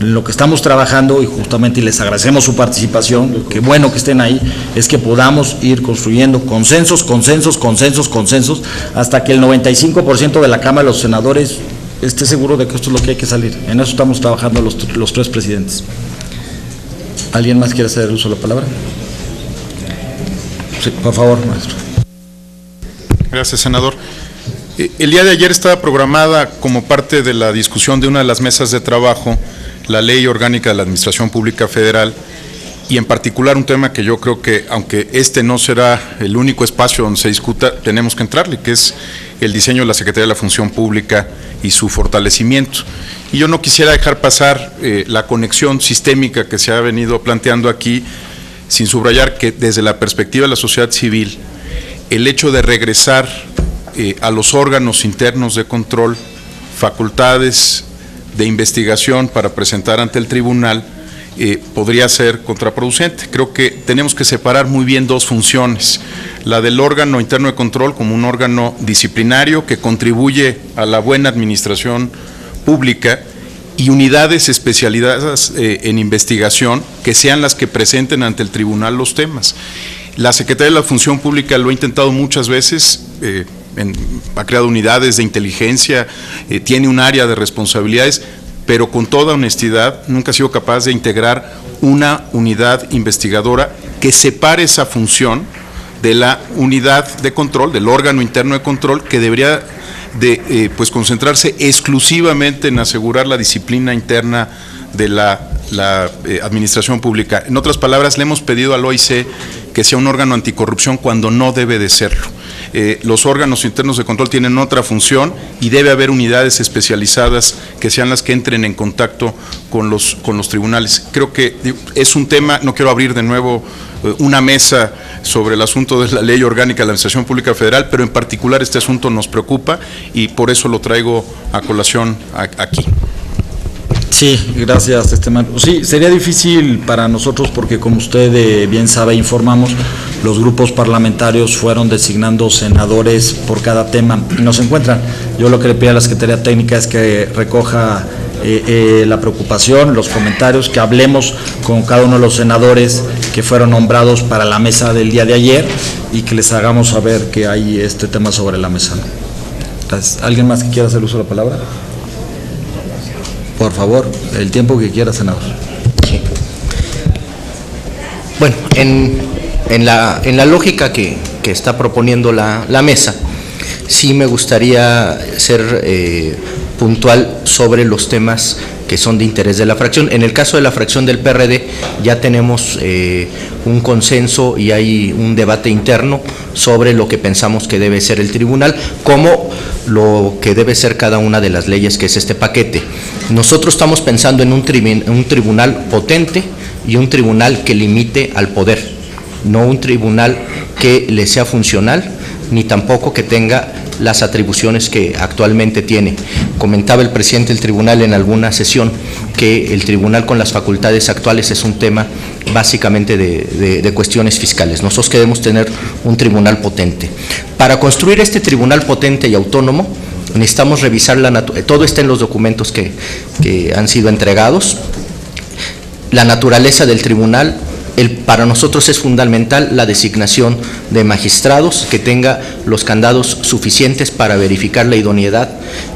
Lo que estamos trabajando, y justamente les agradecemos su participación, qué bueno que estén ahí, es que podamos ir construyendo consensos, hasta que el 95% de la Cámara de los Senadores esté seguro de que esto es lo que hay que salir. En eso estamos trabajando los tres presidentes. ¿Alguien más quiere hacer uso de la palabra? Sí, por favor, maestro. Gracias, senador. El día de ayer estaba programada como parte de la discusión de una de las mesas de trabajo la Ley Orgánica de la Administración Pública Federal, y en particular un tema que yo creo que, aunque este no será el único espacio donde se discuta, tenemos que entrarle, que es el diseño de la Secretaría de la Función Pública y su fortalecimiento. Y yo no quisiera dejar pasar la conexión sistémica que se ha venido planteando aquí, sin subrayar que desde la perspectiva de la sociedad civil, el hecho de regresar a los órganos internos de control, facultades de investigación para presentar ante el tribunal, podría ser contraproducente. Creo que tenemos que separar muy bien dos funciones: la del órgano interno de control como un órgano disciplinario que contribuye a la buena administración pública, y unidades especializadas en investigación que sean las que presenten ante el tribunal los temas. La Secretaría de la Función Pública lo ha intentado muchas veces, ha creado unidades de inteligencia, tiene un área de responsabilidades, pero con toda honestidad nunca ha sido capaz de integrar una unidad investigadora que separe esa función de la unidad de control, del órgano interno de control, que debería de pues concentrarse exclusivamente en asegurar la disciplina interna de la administración pública. En otras palabras, le hemos pedido al OIC que sea un órgano anticorrupción cuando no debe de serlo. Los órganos internos de control tienen otra función y debe haber unidades especializadas que sean las que entren en contacto con los tribunales. Creo que es un tema, no quiero abrir de nuevo una mesa sobre el asunto de la Ley Orgánica de la Administración Pública Federal, pero en particular este asunto nos preocupa y por eso lo traigo a colación aquí. Sí, gracias, Marco. Sí, sería difícil para nosotros porque, como usted bien sabe, informamos, los grupos parlamentarios fueron designando senadores por cada tema y no se encuentran. Yo lo que le pido a la Secretaría Técnica es que recoja la preocupación, los comentarios, que hablemos con cada uno de los senadores que fueron nombrados para la mesa del día de ayer y que les hagamos saber que hay este tema sobre la mesa. Gracias. ¿Alguien más que quiera hacer uso de la palabra? Por favor, el tiempo que quiera, senador. Sí. Bueno, en la lógica que está proponiendo la mesa, sí me gustaría ser puntual sobre los temas que son de interés de la fracción. En el caso de la fracción del PRD ya tenemos un consenso y hay un debate interno sobre lo que pensamos que debe ser el tribunal, como lo que debe ser cada una de las leyes que es este paquete. Nosotros estamos pensando en un tribunal potente y un tribunal que limite al poder, no un tribunal que le sea funcional, ni tampoco que tenga las atribuciones que actualmente tiene. Comentaba el presidente del tribunal en alguna sesión que el tribunal con las facultades actuales es un tema básicamente de cuestiones fiscales. Nosotros queremos tener un tribunal potente. Para construir este tribunal potente y autónomo, necesitamos revisar todo está en los documentos que han sido entregados, la naturaleza del tribunal. Para nosotros es fundamental la designación de magistrados que tenga los candados suficientes para verificar la idoneidad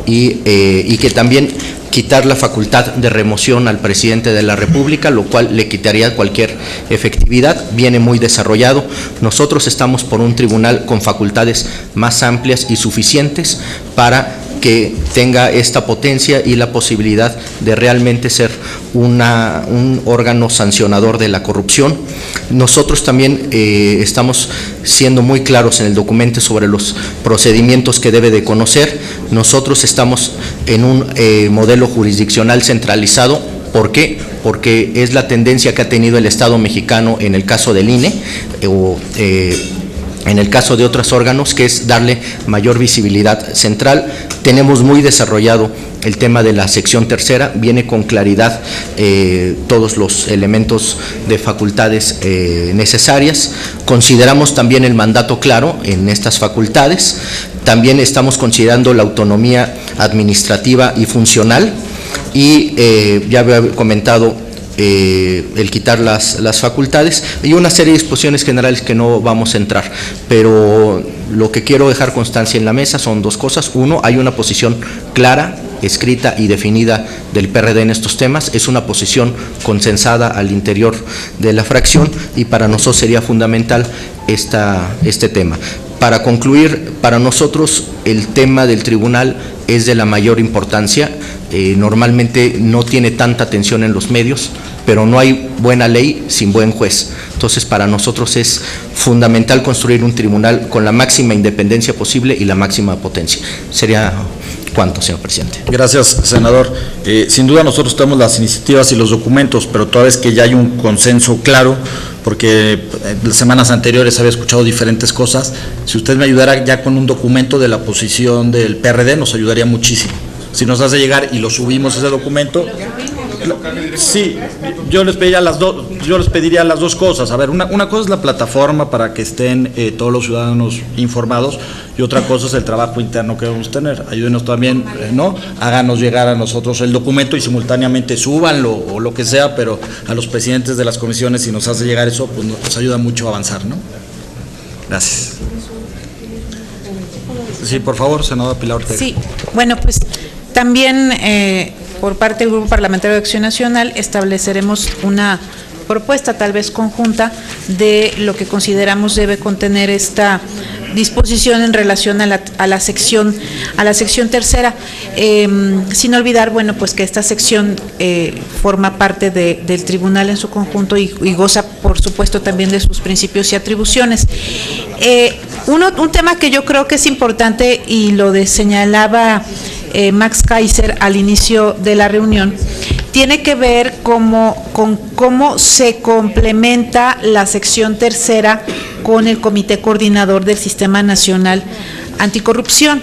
y que también quitar la facultad de remoción al presidente de la República, lo cual le quitaría cualquier efectividad. Viene muy desarrollado. Nosotros estamos por un tribunal con facultades más amplias y suficientes para que tenga esta potencia y la posibilidad de realmente ser un órgano sancionador de la corrupción. Nosotros también estamos siendo muy claros en el documento sobre los procedimientos que debe de conocer. Nosotros estamos en un modelo jurisdiccional centralizado. ¿Por qué? Porque es la tendencia que ha tenido el Estado mexicano en el caso del INE en el caso de otros órganos, que es darle mayor visibilidad central. Tenemos muy desarrollado el tema de la sección tercera, viene con claridad todos los elementos de facultades necesarias. Consideramos también el mandato claro en estas facultades. También estamos considerando la autonomía administrativa y funcional y ya había comentado el quitar las facultades y una serie de disposiciones generales que no vamos a entrar, pero lo que quiero dejar constancia en la mesa son dos cosas. Uno, hay una posición clara, escrita y definida del PRD en estos temas, es una posición consensada al interior de la fracción y para nosotros sería fundamental este tema. Para concluir, para nosotros el tema del tribunal es de la mayor importancia. Normalmente no tiene tanta atención en los medios, pero no hay buena ley sin buen juez. Entonces, para nosotros es fundamental construir un tribunal con la máxima independencia posible y la máxima potencia. Sería cuánto, señor presidente. Gracias, senador. Sin duda nosotros tenemos las iniciativas y los documentos, pero toda vez que ya hay un consenso claro, porque en semanas anteriores había escuchado diferentes cosas, si usted me ayudara ya con un documento de la posición del PRD, nos ayudaría muchísimo. Si nos hace llegar y lo subimos ese documento. Sí, yo les pediría las dos cosas. A ver, una cosa es la plataforma para que estén todos los ciudadanos informados y otra cosa es el trabajo interno que debemos tener. Ayúdenos también, ¿no? Háganos llegar a nosotros el documento y simultáneamente súbanlo o lo que sea, pero a los presidentes de las comisiones, si nos hace llegar eso, pues nos ayuda mucho a avanzar, ¿no? Gracias. Sí, por favor, senadora Pilar Ortega. Sí, bueno, pues también por parte del Grupo Parlamentario de Acción Nacional estableceremos una propuesta tal vez conjunta de lo que consideramos debe contener esta disposición en relación a la sección tercera, sin olvidar, bueno, pues que esta sección forma parte del tribunal en su conjunto y goza, por supuesto, también de sus principios y atribuciones. Un tema que yo creo que es importante y lo señalaba Max Kaiser al inicio de la reunión, tiene que ver con cómo se complementa la sección tercera con el Comité Coordinador del Sistema Nacional Anticorrupción,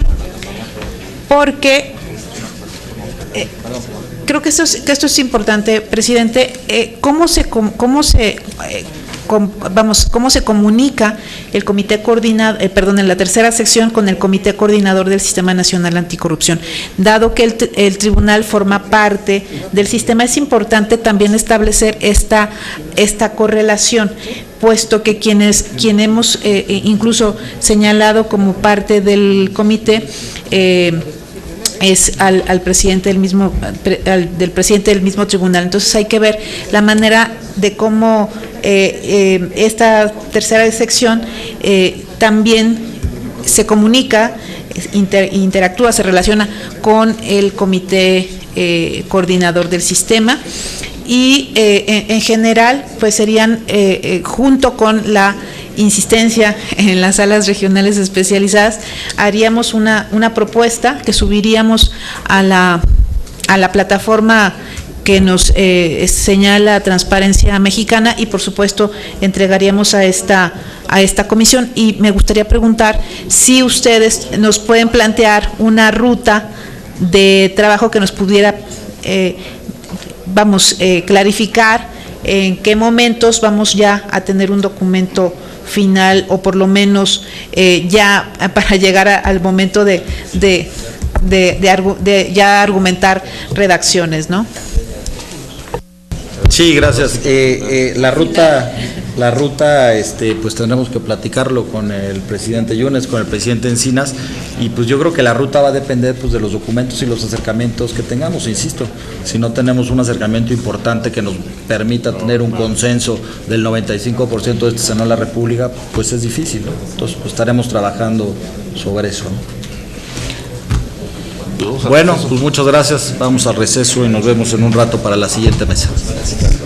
porque creo que esto es importante, presidente. ¿Cómo se comunica el comité coordinador, en la tercera sección con el comité coordinador del Sistema Nacional Anticorrupción? Dado que el tribunal forma parte del sistema, es importante también establecer esta correlación, puesto que quien hemos incluso señalado como parte del comité es al presidente del mismo tribunal. Entonces hay que ver la manera de cómo esta tercera sección también se comunica, interactúa, se relaciona con el comité coordinador del sistema, y en general pues serían junto con la insistencia en las salas regionales especializadas, haríamos una propuesta que subiríamos a la plataforma que nos señala Transparencia Mexicana, y por supuesto entregaríamos a esta comisión. Y me gustaría preguntar si ustedes nos pueden plantear una ruta de trabajo que nos pudiera clarificar en qué momentos vamos ya a tener un documento final, o por lo menos ya para llegar al momento de ya argumentar redacciones, ¿no? Sí, gracias. La ruta, pues tendremos que platicarlo con el presidente Yunes, con el presidente Encinas, y pues yo creo que la ruta va a depender pues de los documentos y los acercamientos que tengamos. Insisto, si no tenemos un acercamiento importante que nos permita tener un consenso del 95% de este Senado de la República, pues es difícil, ¿no? Entonces pues estaremos trabajando sobre eso, ¿no? Bueno, pues muchas gracias. Vamos al receso y nos vemos en un rato para la siguiente mesa. Gracias.